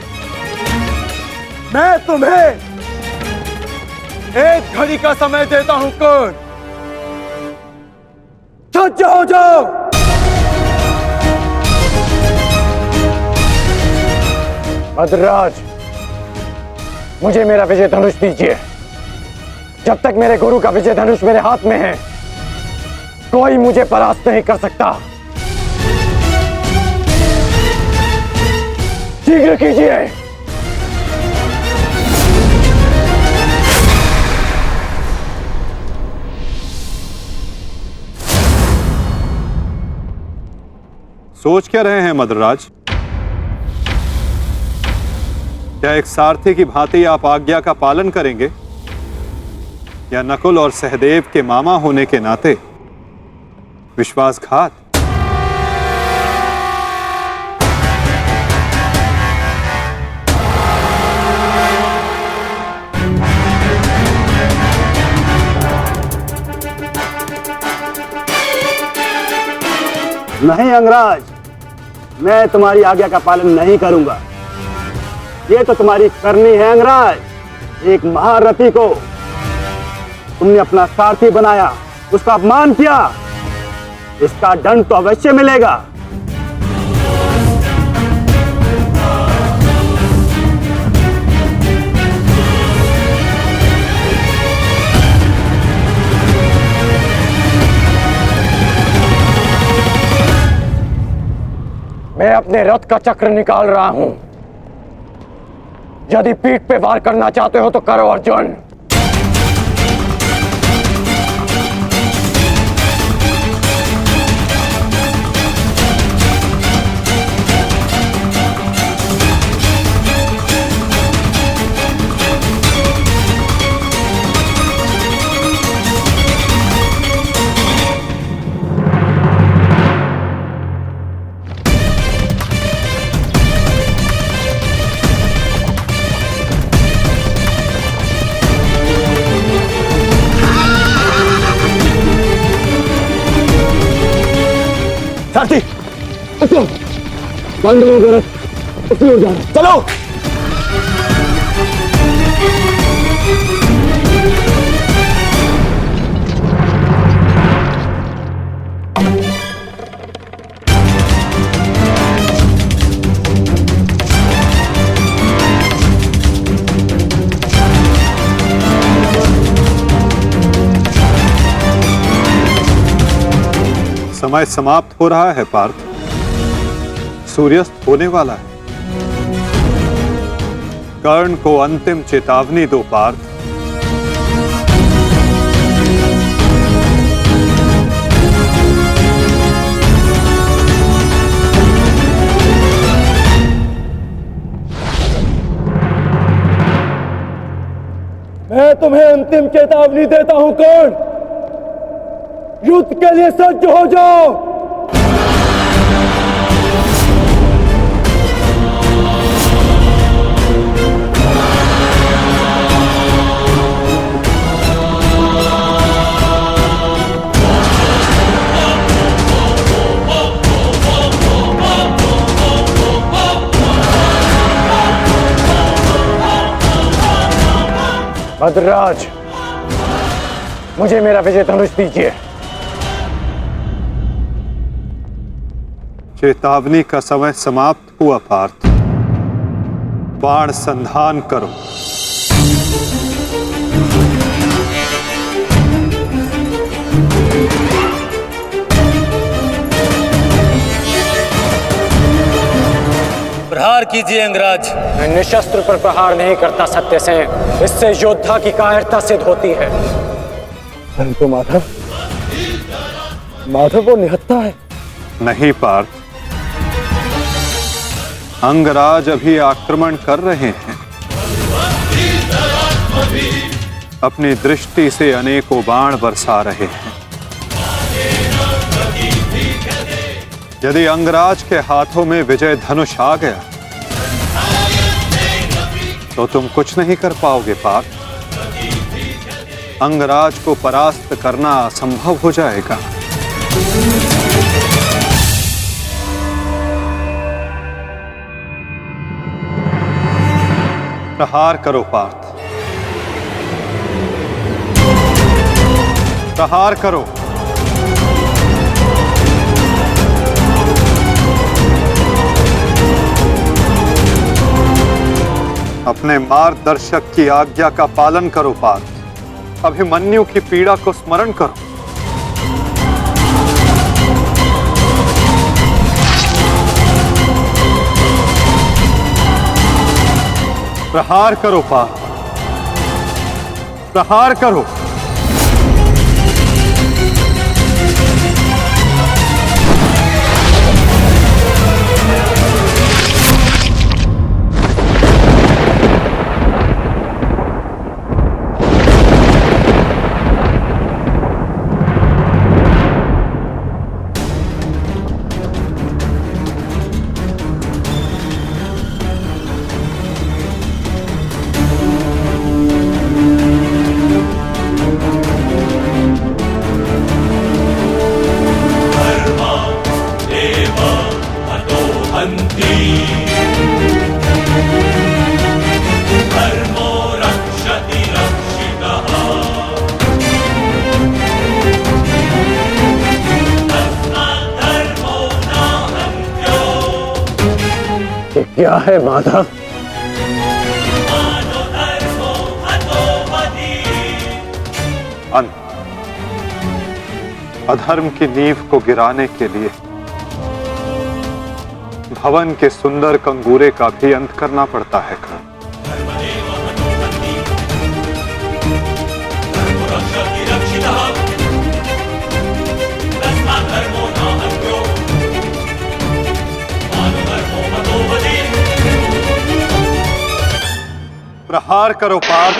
मैं तुम्हें एक घड़ी का समय देता हूं कर्ण। सज्ज हो जाओ। भद्रराज, मुझे मेरा विजय धनुष दीजिए। जब तक मेरे गुरु का विजय धनुष मेरे हाथ में है, कोई मुझे परास्त नहीं कर सकता। शीघ्र कीजिए। सोच क्या रहे हैं मद्रराज? क्या एक सारथी की भांति आप आज्ञा का पालन करेंगे, या नकुल और सहदेव के मामा होने के नाते विश्वासघात? नहीं अंगराज, मैं तुम्हारी आज्ञा का पालन नहीं करूंगा। ये तो तुम्हारी करनी है अंगराज। एक महारथी को तुमने अपना सारथी बनाया, उसका अपमान किया, इसका दंड तो अवश्य मिलेगा। मैं अपने रथ का चक्र निकाल रहा हूं। यदि पीठ पे वार करना चाहते हो तो करो अर्जुन। सारथी, उसको पांडवों का रथ उसकी ओर जा रहा है। चलो। समय समाप्त हो रहा है पार्थ, सूर्यास्त होने वाला है। कर्ण को अंतिम चेतावनी दो पार्थ। मैं तुम्हें अंतिम चेतावनी देता हूं कर्ण। युद्ध के लिए सज्ज हो जाओ। भद्रराज, मुझे मेरा विजय धनुष दीजिए। चेतावनी का समय समाप्त हुआ पार्थ। बाण संधान करो। प्रहार कीजिए अंगराज। मैं निशस्त्र पर प्रहार नहीं करता सत्य से, इससे योद्धा की कायरता सिद्ध होती है। परंतु माधव, वो निहत्था है। नहीं पार्थ, अंगराज अभी आक्रमण कर रहे हैं। अपनी दृष्टि से अनेकों बाण बरसा रहे हैं। यदि अंगराज के हाथों में विजय धनुष आ गया तो तुम कुछ नहीं कर पाओगे पार्थ। अंगराज को परास्त करना असंभव हो जाएगा। प्रहार करो पार्थ, प्रहार करो। अपने मार्गदर्शक की आज्ञा का पालन करो पार्थ। अभिमन्यु की पीड़ा को स्मरण करो। प्रहार करो पार्थ, प्रहार करो। क्या है माधव? अंत। अधर्म की नींव को गिराने के लिए भवन के सुंदर कंगूरे का भी अंत करना पड़ता है कर्ण। प्रहार करो पार्थ,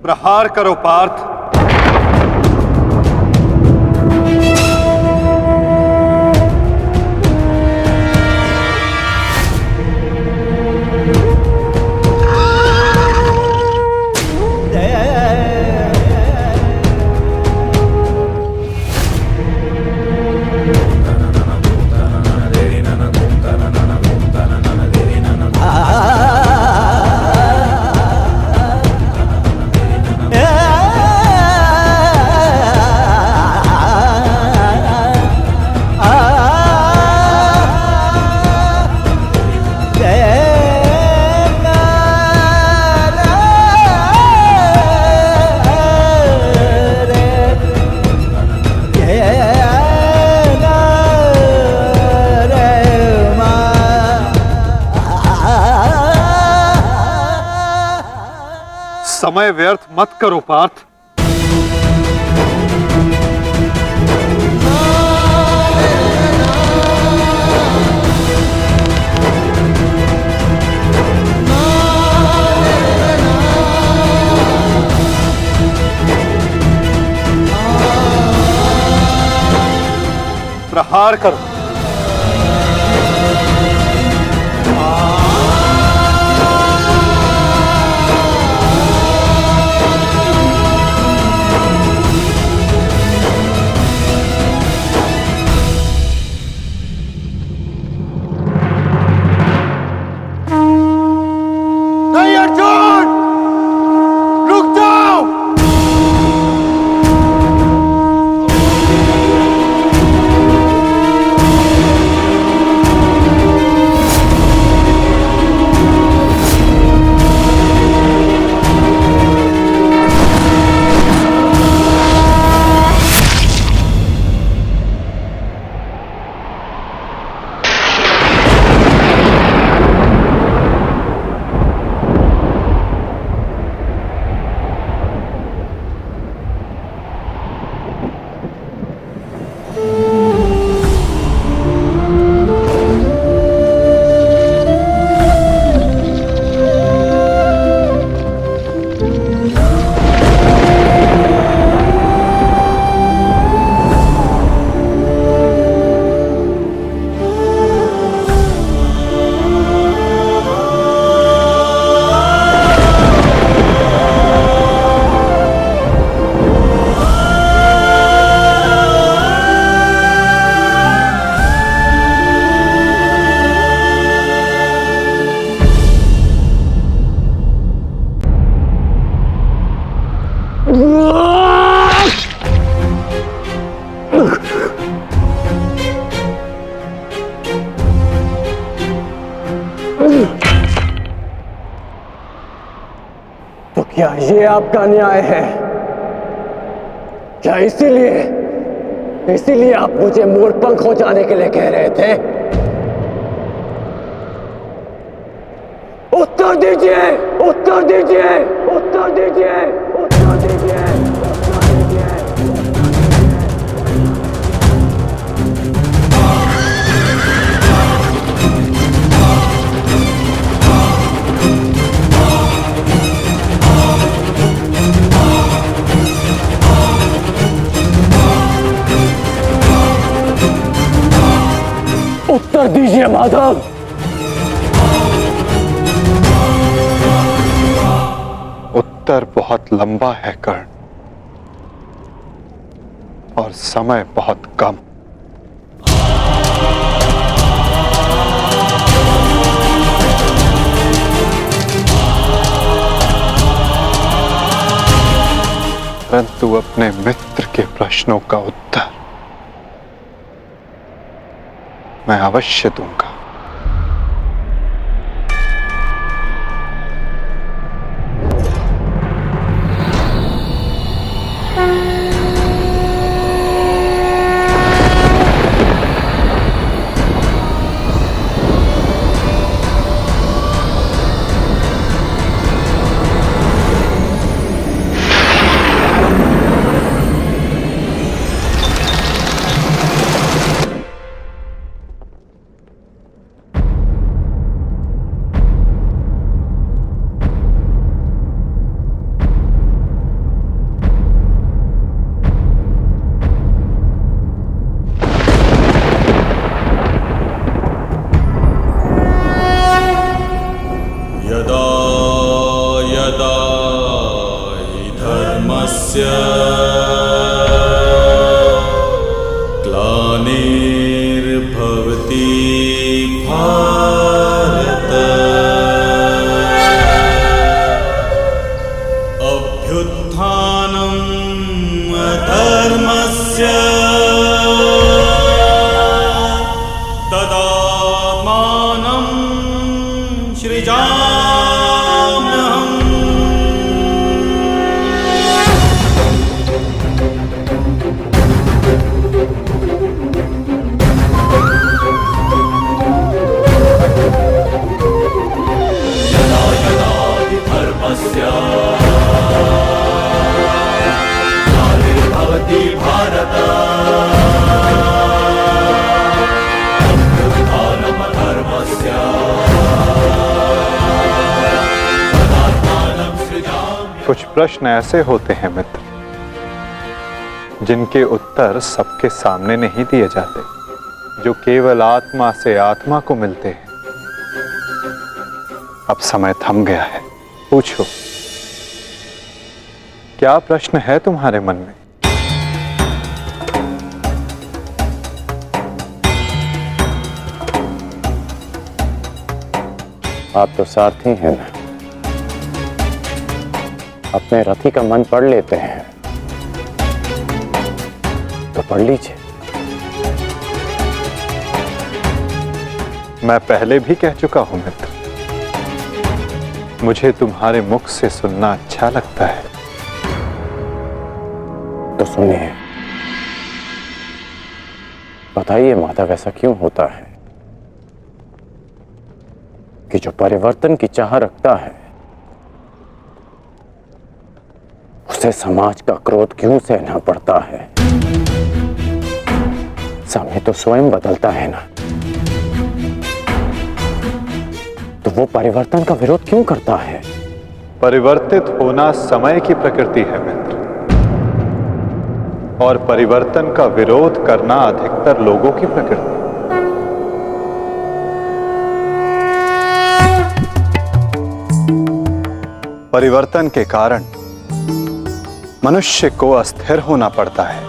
प्रहार करो पार्थ। समय व्यर्थ मत करो पार्थ। प्रहार करो। नहीं अर्जुन, रुक जाओ। तो क्या ये आपका न्याय है? क्या इसीलिए आप मुझे मोरपंख हो जाने के लिए कह रहे थे? उत्तर दीजिए, उत्तर दीजिए, उत्तर दीजिए, उत्तर दीजिए, उत्तर दीजिए। उत्तर दीजिए माधव। उत्तर बहुत लंबा है कर्ण, और समय बहुत कम। परंतु अपने मित्र के प्रश्नों का उत्तर मैं अवश्य दूंगा। कुछ प्रश्न ऐसे होते हैं मित्र, जिनके उत्तर सबके सामने नहीं दिए जाते, जो केवल आत्मा से आत्मा को मिलते हैं। अब समय थम गया है, पूछो, क्या प्रश्न है तुम्हारे मन में? आप तो सारथी हैं ना, अपने रथी का मन पढ़ लेते हैं, तो पढ़ लीजिए। मैं पहले भी कह चुका हूं मित्र, मुझे तुम्हारे मुख से सुनना अच्छा लगता है। तो सुनिए, बताइए माधव, ऐसा क्यों होता है कि जो परिवर्तन की चाह रखता है उसे समाज का क्रोध क्यों सहना पड़ता है? समय तो स्वयं बदलता है ना, तो वो परिवर्तन का विरोध क्यों करता है? परिवर्तित होना समय की प्रकृति है मित्र, और परिवर्तन का विरोध करना अधिकतर लोगों की प्रकृति। परिवर्तन के कारण मनुष्य को अस्थिर होना पड़ता है,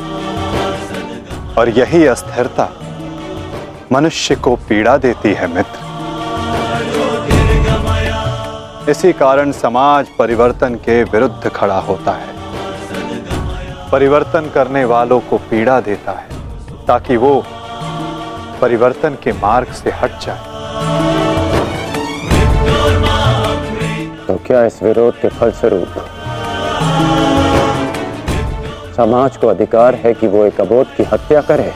और यही अस्थिरता मनुष्य को पीड़ा देती है मित्र। इसी कारण समाज परिवर्तन के विरुद्ध खड़ा होता है, परिवर्तन करने वालों को पीड़ा देता है ताकि वो परिवर्तन के मार्ग से हट जाए। तो क्या इस विरोध के फलस्वरूप समाज को अधिकार है कि वो एक अबोध की हत्या करे?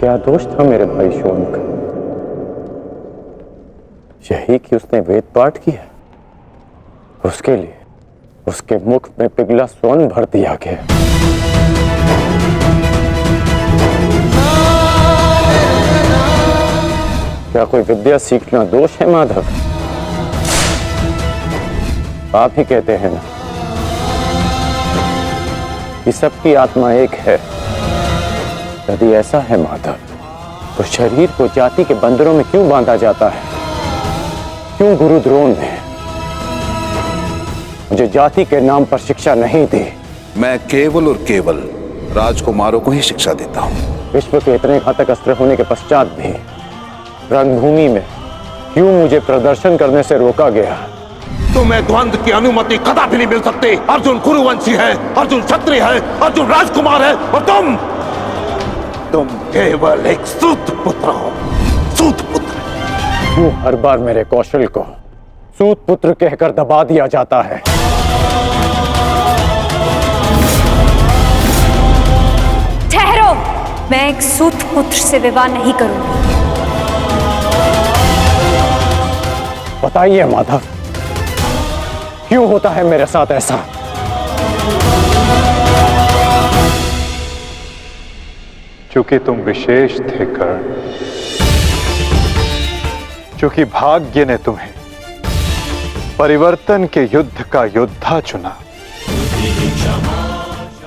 क्या दोष था मेरे भाई शौनक? यही कि उसने वेद पाठ किया, उसके लिए उसके मुख में पिघला स्वर्ण भर दिया गया। क्या कोई विद्या सीखना दोष है माधव? आप ही कहते हैं ना कि सबकी आत्मा एक है। यदि ऐसा है माधव, तो शरीर को जाति के बंधनों में क्यों बांधा जाता है? क्यों गुरु द्रोण ने मुझे जाति के नाम पर शिक्षा नहीं दी? मैं केवल और केवल राजकुमारों को ही शिक्षा देता हूँ। विश्व के इतने घातक अस्त्र होने के पश्चात भी रणभूमि में क्यों मुझे प्रदर्शन करने से रोका गया? तुम्हें द्वंद्व की अनुमति कदापि नहीं मिल सकती। अर्जुन कुरुवंशी है, अर्जुन क्षत्रिय है, अर्जुन राजकुमार है और तुम केवल एक सूत पुत्र हो। सूत पुत्र। क्यों हर बार मेरे कौशल को सूत पुत्र कहकर दबा दिया जाता है? ठहरो, मैं एक सूत पुत्र से विवाह नहीं करूंगी। बताइए माधव, क्यों होता है मेरे साथ ऐसा? क्योंकि तुम विशेष थे कर्ण, क्योंकि भाग्य ने तुम्हें परिवर्तन के युद्ध का योद्धा चुना।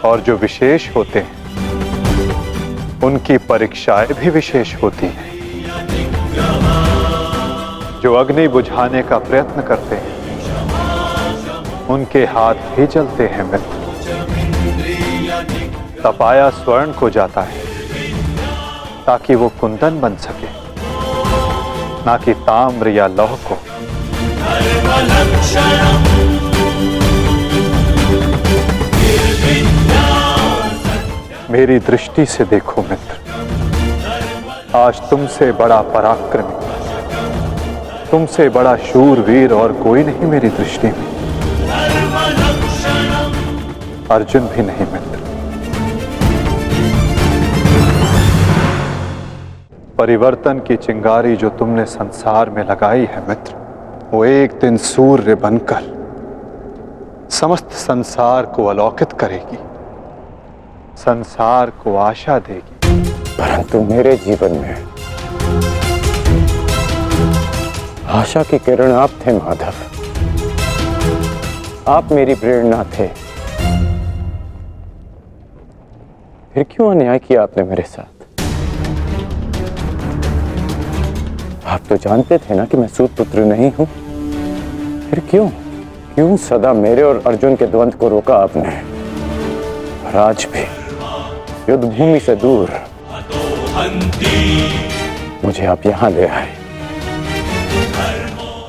और जो विशेष होते हैं उनकी परीक्षाएं भी विशेष होती हैं। जो अग्नि बुझाने का प्रयत्न करते हैं उनके हाथ भी जलते हैं मित्र। तपाया स्वर्ण को जाता है ताकि वो कुंदन बन सके, ना कि ताम्र या लौह को। मेरी दृष्टि से देखो मित्र, आज तुमसे बड़ा पराक्रमी, तुमसे बड़ा शूरवीर और कोई नहीं मेरी दृष्टि में। अर्जुन भी नहीं मित्र। परिवर्तन की चिंगारी जो तुमने संसार में लगाई है मित्र, वो एक दिन सूर्य बनकर समस्त संसार को अलौकित करेगी, संसार को आशा देगी। परंतु मेरे जीवन में आशा की किरण आप थे माधव। आप मेरी प्रेरणा थे। फिर क्यों अन्याय किया आपने मेरे साथ? आप तो जानते थे ना कि मैं सूत पुत्र नहीं हूं। फिर क्यों सदा मेरे और अर्जुन के द्वंद्व को रोका आपने? और आज भी युद्ध भूमि से दूर मुझे आप यहां ले आए।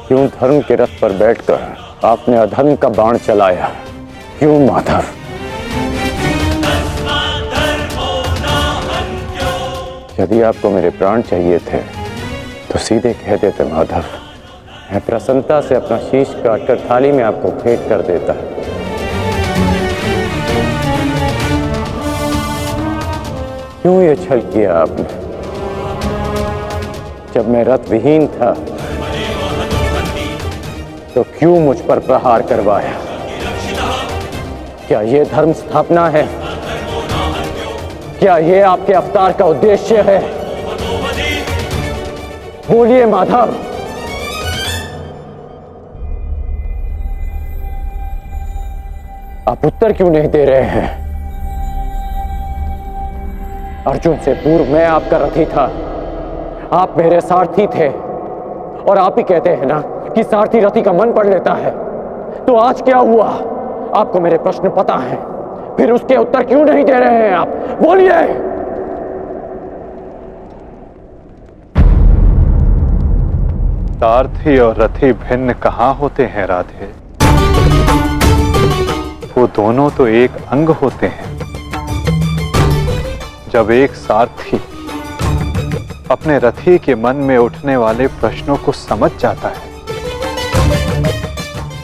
क्यों धर्म के रथ पर बैठकर आपने अधर्म का बाण चलाया? क्यों माधव? यदि आपको मेरे प्राण चाहिए थे तो सीधे कह देते माधव। मैं प्रसन्नता से अपना शीश काटकर थाली में आपको भेंट कर देता। क्यों ये छल किया आपने? जब मैं रथ विहीन था तो क्यों मुझ पर प्रहार करवाया? क्या ये धर्म स्थापना है? क्या ये आपके अवतार का उद्देश्य है? बोलिए माधव। आप उत्तर क्यों नहीं दे रहे हैं? अर्जुन से पूर्व मैं आपका रथी था, आप मेरे सारथी थे। और आप ही कहते हैं ना कि सारथी रथी का मन पढ़ लेता है। तो आज क्या हुआ? आपको मेरे प्रश्न पता है, फिर उसके उत्तर क्यों नहीं दे रहे हैं आप? बोलिए। सारथी और रथी भिन्न कहां होते हैं राधे? वो दोनों तो एक अंग होते हैं। जब एक सारथी अपने रथी के मन में उठने वाले प्रश्नों को समझ जाता है,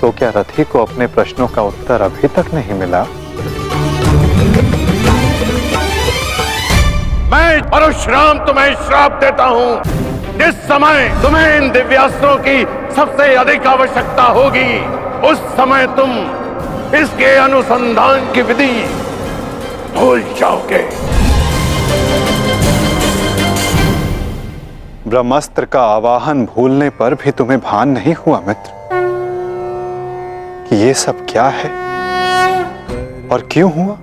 तो क्या रथी को अपने प्रश्नों का उत्तर अभी तक नहीं मिला? मैं परशुराम तुम्हें श्राप देता हूं। जिस समय तुम्हें इन दिव्यास्त्रों की सबसे अधिक आवश्यकता होगी, उस समय तुम इसके अनुसंधान की विधि भूल जाओगे। ब्रह्मास्त्र का आवाहन भूलने पर भी तुम्हें भान नहीं हुआ मित्र कि ये सब क्या है और क्यों हुआ?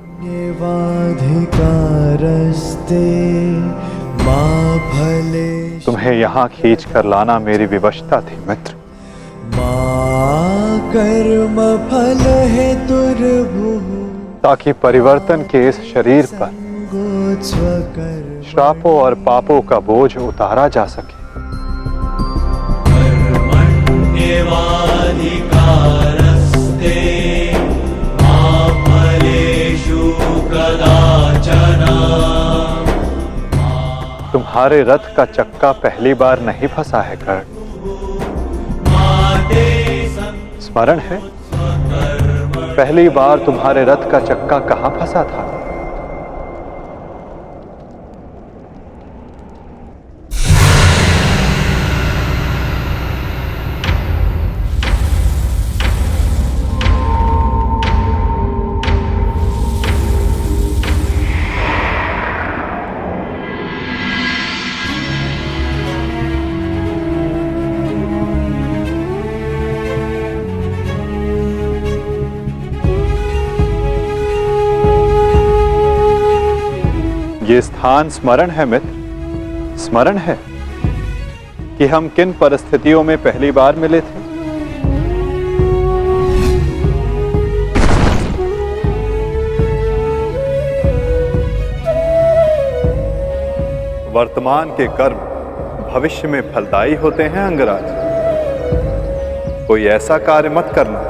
तुम्हें यहाँ खींच कर लाना मेरी विवशता थी मित्र। कर्म फल है ताकि परिवर्तन के इस शरीर पर श्रापों और पापों का बोझ उतारा जा सके। तुम्हारे रथ का चक्का पहली बार नहीं फंसा है कर्ण। स्मरण है पहली बार तुम्हारे रथ का चक्का कहां फंसा था? ये स्थान स्मरण है मित्र, स्मरण है कि हम किन परिस्थितियों में पहली बार मिले थे? वर्तमान के कर्म भविष्य में फलदायी होते हैं अंगराज। कोई ऐसा कार्य मत करना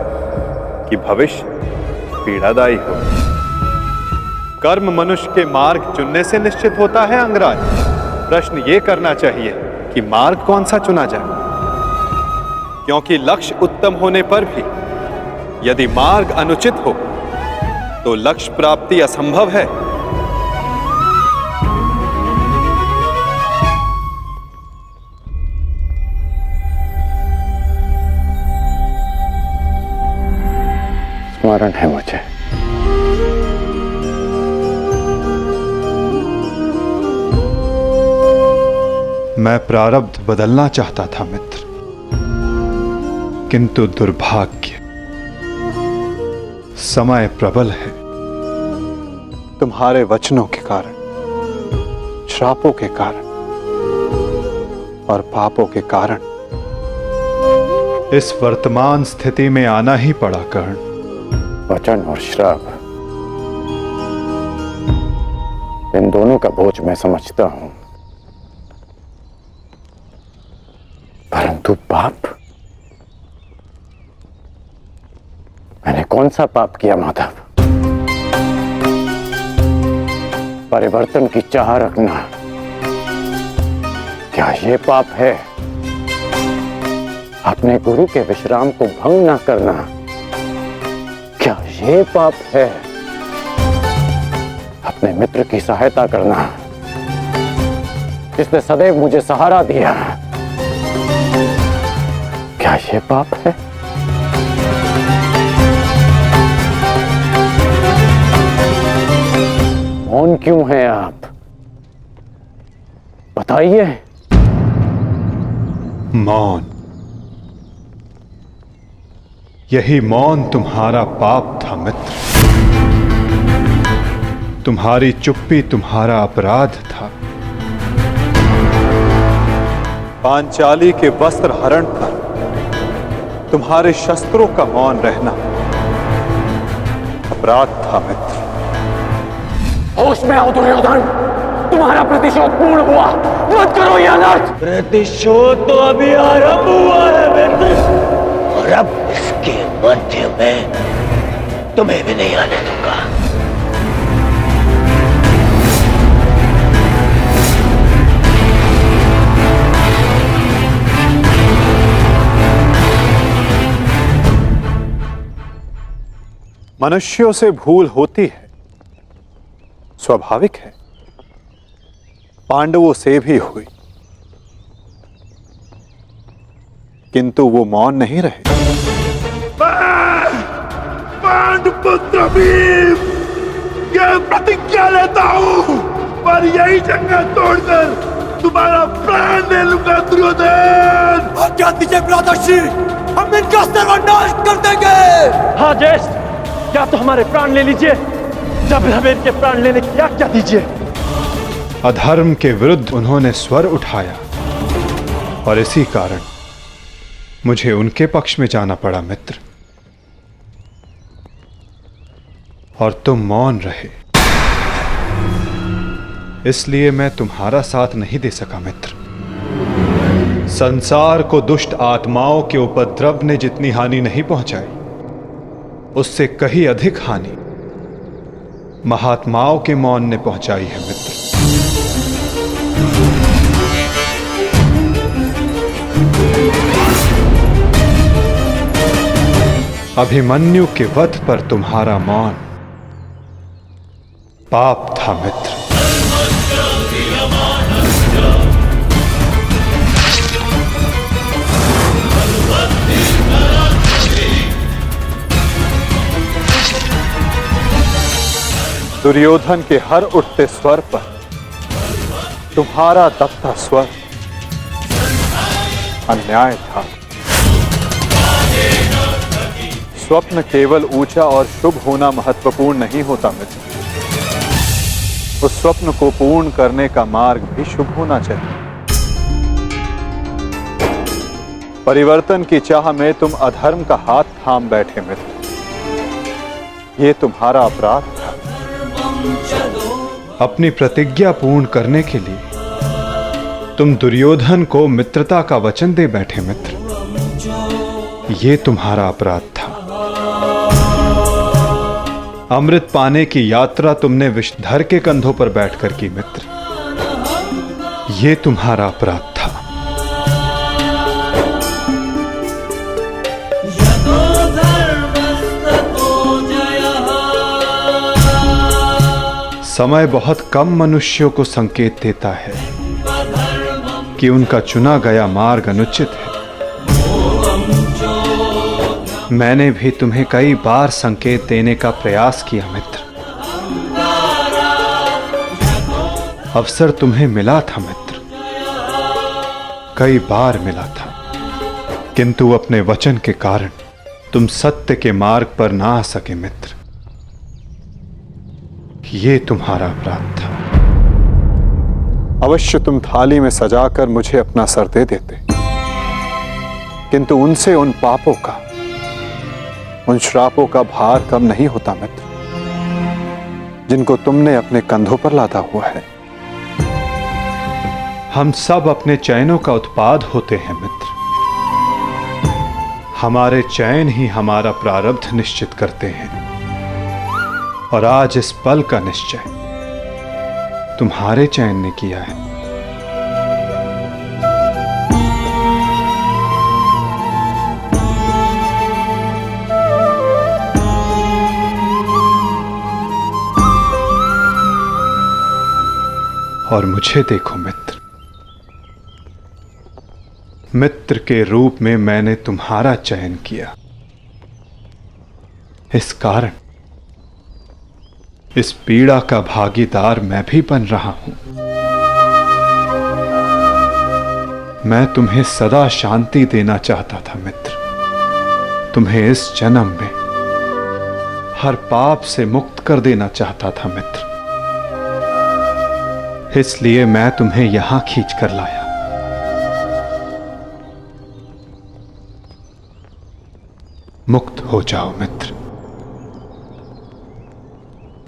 कि भविष्य पीड़ादायी हो। कर्म मनुष्य के मार्ग चुनने से निश्चित होता है अंगराज। प्रश्न ये करना चाहिए कि मार्ग कौन सा चुना जाए, क्योंकि लक्ष्य उत्तम होने पर भी यदि मार्ग अनुचित हो तो लक्ष्य प्राप्ति असंभव है। स्मरण है मुझे। मैं प्रारब्ध बदलना चाहता था मित्र, किंतु दुर्भाग्य समय प्रबल है। तुम्हारे वचनों के कारण, श्रापों के कारण और पापों के कारण इस वर्तमान स्थिति में आना ही पड़ा कर्ण। वचन और श्राप, इन दोनों का बोझ मैं समझता हूं, परंतु पाप, मैंने कौन सा पाप किया माधव? परिवर्तन की चाह रखना, क्या ये पाप है? अपने गुरु के विश्राम को भंग न करना, क्या ये पाप है? अपने मित्र की सहायता करना, जिसने सदैव मुझे सहारा दिया, क्या ये पाप है? मौन क्यों हैं आप? बताइए। मौन, यही मौन तुम्हारा पाप था मित्र। तुम्हारी चुप्पी तुम्हारा अपराध था। पांचाली के वस्त्र हरण पर तुम्हारे शस्त्रों का मौन रहना अपराध था मित्र। होश में आओ दुर्योधन, तुम्हारा प्रतिशोध पूर्ण हुआ, मत करो यह अनर्थ। प्रतिशोध तो अभी आरंभ हुआ है मित्र, और अब इसके मध्य में तुम्हें भी नहीं आने दूंगा। मनुष्यों से भूल होती है, स्वाभाविक है। पांडवों से भी हुई, किंतु वो मौन नहीं रहे। पांडुपुत्र भीम, ये प्रतिज्ञा लेता हूं, पर यही जंगल तोड़कर तुम्हारा प्राण ले लूंगा दुर्योधन। आज्ञा दीजिए ब्रादर्षि, हम इनका सर्वनाश कर देंगे। हाँ ज्येष्ठ, क्या तो हमारे प्राण ले लीजिए, जब हमें इनके प्राण लेने की आज्ञा दीजिए। अधर्म के विरुद्ध उन्होंने स्वर उठाया और इसी कारण मुझे उनके पक्ष में जाना पड़ा मित्र, और तुम मौन रहे, इसलिए मैं तुम्हारा साथ नहीं दे सका मित्र। संसार को दुष्ट आत्माओं के उपद्रव ने जितनी हानि नहीं पहुंचाई, उससे कहीं अधिक हानि महात्माओं के मौन ने पहुंचाई है मित्र। अभिमन्यु के वध पर तुम्हारा मौन पाप था मित्र। दुर्योधन के हर उठते स्वर पर तुम्हारा दबता स्वर अन्याय था। स्वप्न केवल ऊंचा और शुभ होना महत्वपूर्ण नहीं होता मित्र, उस स्वप्न को पूर्ण करने का मार्ग भी शुभ होना चाहिए। परिवर्तन की चाह में तुम अधर्म का हाथ थाम बैठे मित्र, ये तुम्हारा अपराध था। अपनी प्रतिज्ञा पूर्ण करने के लिए तुम दुर्योधन को मित्रता का वचन दे बैठे मित्र, ये तुम्हारा अपराध था। अमृत पाने की यात्रा तुमने विषधर के कंधों पर बैठकर की मित्र, ये तुम्हारा अपराध था। समय बहुत कम मनुष्यों को संकेत देता है कि उनका चुना गया मार्ग अनुचित है। मैंने भी तुम्हें कई बार संकेत देने का प्रयास किया मित्र, अवसर तुम्हें मिला था मित्र, कई बार मिला था, किंतु अपने वचन के कारण तुम सत्य के मार्ग पर ना आ सके मित्र, ये तुम्हारा अपराध था। अवश्य तुम थाली में सजाकर मुझे अपना सर दे देते, किंतु उनसे उन पापों का, उन श्रापों का भार कम नहीं होता मित्र, जिनको तुमने अपने कंधों पर लादा हुआ है। हम सब अपने चयनों का उत्पाद होते हैं मित्र, हमारे चयन ही हमारा प्रारब्ध निश्चित करते हैं, और आज इस पल का निश्चय तुम्हारे चयन ने किया है। और मुझे देखो मित्र, मित्र के रूप में मैंने तुम्हारा चयन किया, इस कारण इस पीड़ा का भागीदार मैं भी बन रहा हूं। मैं तुम्हें सदा शांति देना चाहता था मित्र, तुम्हें इस जन्म में हर पाप से मुक्त कर देना चाहता था मित्र, इसलिए मैं तुम्हें यहां खींच कर लाया। मुक्त हो जाओ मित्र,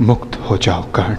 मुक्त हो जाओ कर्ण।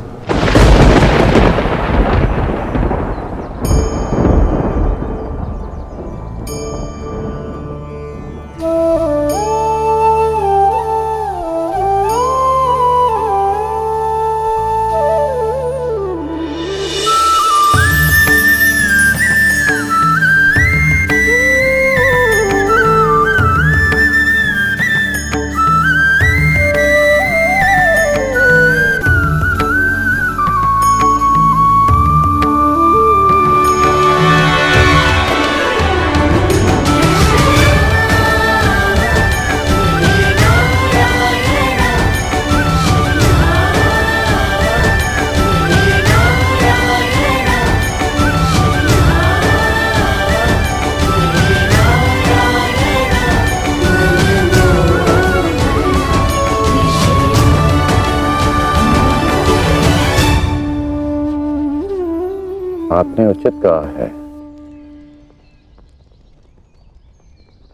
आपने उचित कहा है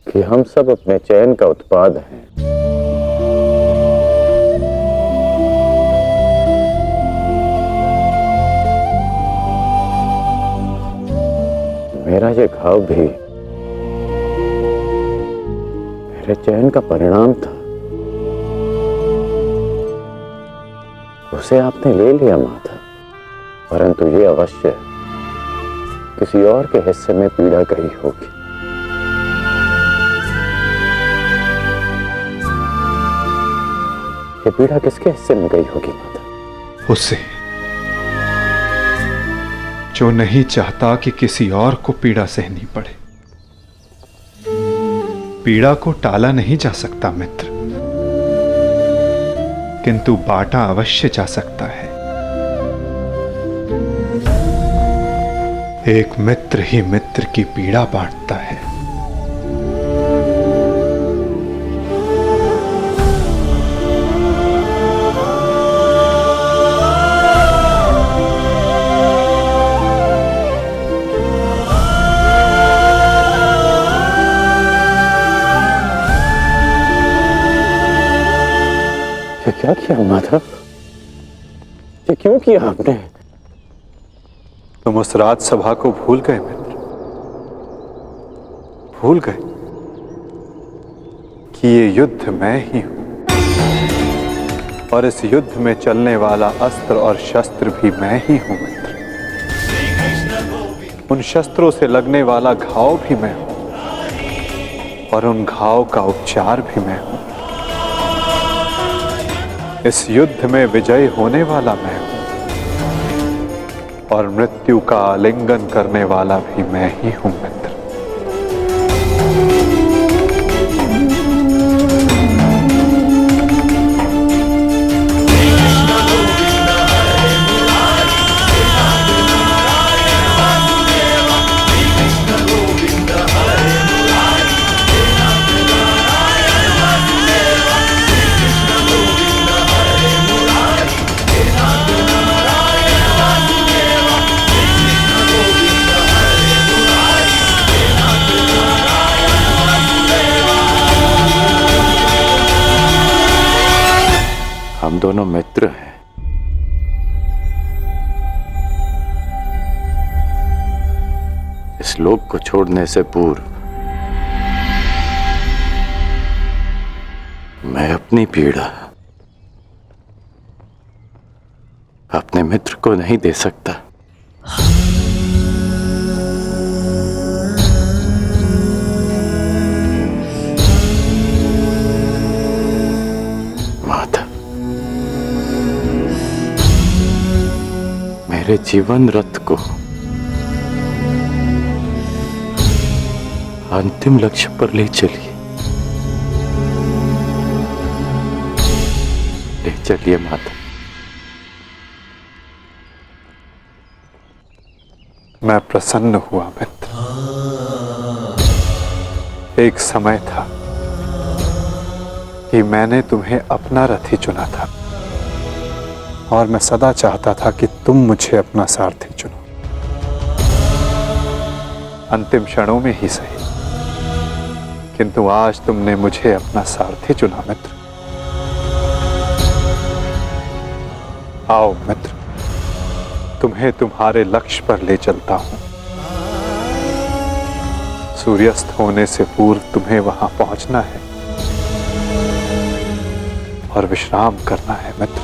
कि हम सब अपने चयन का उत्पाद हैं। मेरा ये घाव भी मेरे चयन का परिणाम था। उसे आपने ले लिया माता, परंतु ये अवश्य किसी और के हिस्से में पीड़ा गई होगी। ये पीड़ा किसके हिस्से में गई होगी माता? उसे, जो नहीं चाहता कि किसी और को पीड़ा सहनी पड़े। पीड़ा को टाला नहीं जा सकता मित्र, किंतु बांटा अवश्य जा सकता है। एक मित्र ही मित्र की पीड़ा बांटता है। ये क्या किया माधव? ये क्यों किया आपने? तुम उस राजसभा को भूल गए मित्र, भूल गए कि ये युद्ध मैं ही हूं, और इस युद्ध में चलने वाला अस्त्र और शस्त्र भी मैं ही हूं मित्र। उन शस्त्रों से लगने वाला घाव भी मैं हूं, और उन घाव का उपचार भी मैं हूं। इस युद्ध में विजयी होने वाला मैं हूं, और मृत्यु का आलिंगन करने वाला भी मैं ही हूं मित्र। हम दोनों मित्र हैं। इस लोक को छोड़ने से पूर्व मैं अपनी पीड़ा अपने मित्र को नहीं दे सकता। मेरे जीवन रथ को अंतिम लक्ष्य पर ले चलिए, ले चलिए माता। मैं प्रसन्न हुआ मित्र। एक समय था कि मैंने तुम्हें अपना रथी चुना था, और मैं सदा चाहता था कि तुम मुझे अपना सारथी चुनो। अंतिम क्षणों में ही सही, किंतु आज तुमने मुझे अपना सारथी चुना मित्र। आओ मित्र, तुम्हें तुम्हारे लक्ष्य पर ले चलता हूं। सूर्यास्त होने से पूर्व तुम्हें वहां पहुंचना है और विश्राम करना है मित्र।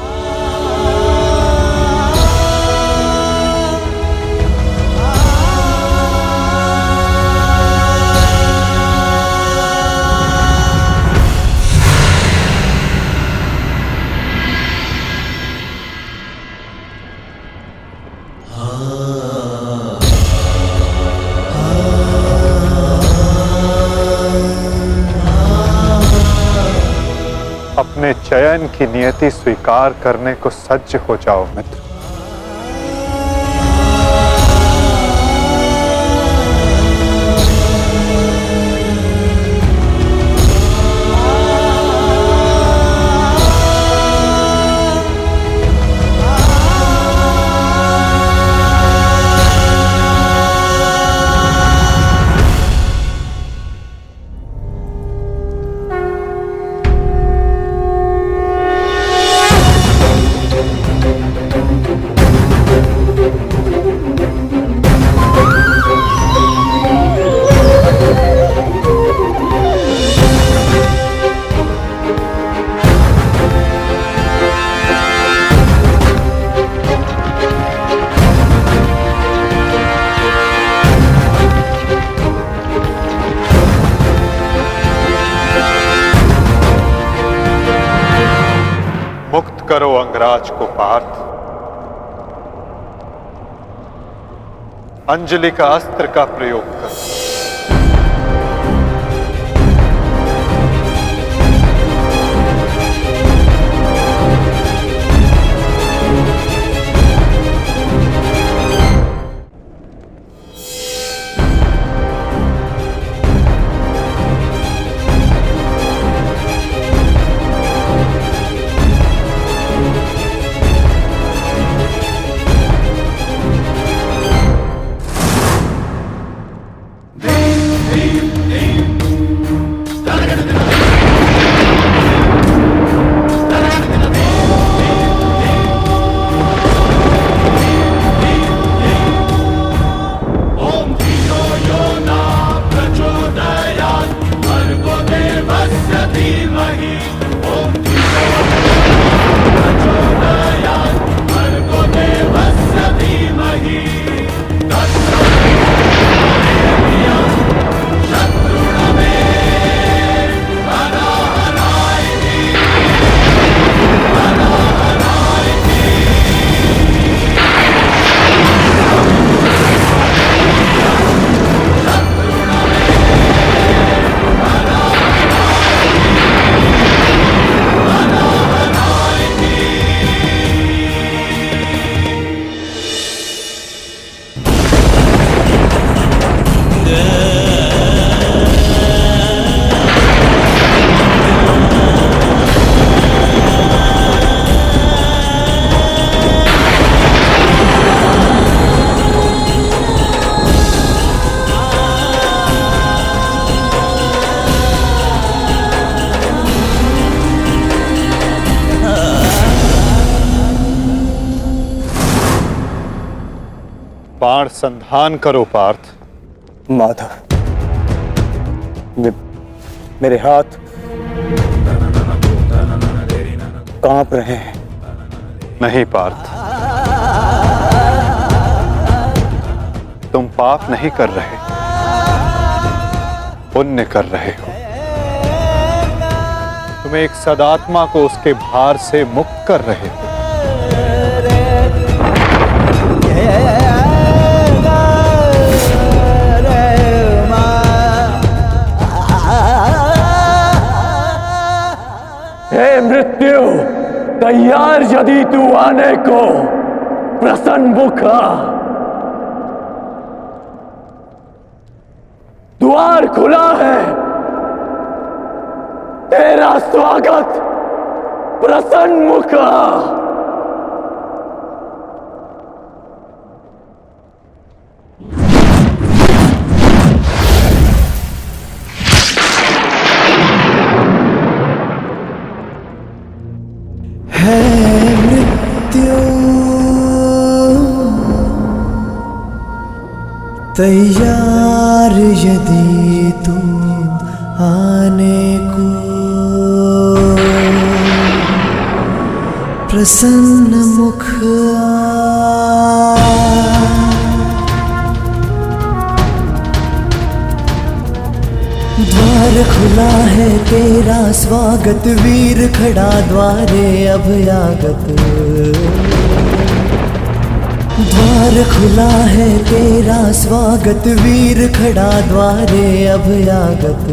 अपने चयन की नियति स्वीकार करने को सज्ज हो जाओ मित्र। मंगराज को पार्थ अंजलि का अस्त्र का प्रयोग कर। बाण संधान करो पार्थ। माधव, मेरे हाथ कांप रहे हैं। नहीं पार्थ, तुम पाप नहीं कर रहे, पुण्य कर रहे हो। तुम एक सदात्मा को उसके भार से मुक्त कर रहे हो। हे मृत्यु, तैयार यदि तू आने को, प्रसन्न मुखा। द्वार खुला है, तेरा स्वागत प्रसन्न मुखा। तैयार यदि तू आने को, प्रसन्न मुख द्वार खुला है तेरा स्वागत, वीर खड़ा द्वारे अभयागत। द्वार खुला है तेरा स्वागत, वीर खड़ा द्वारे अभयागत।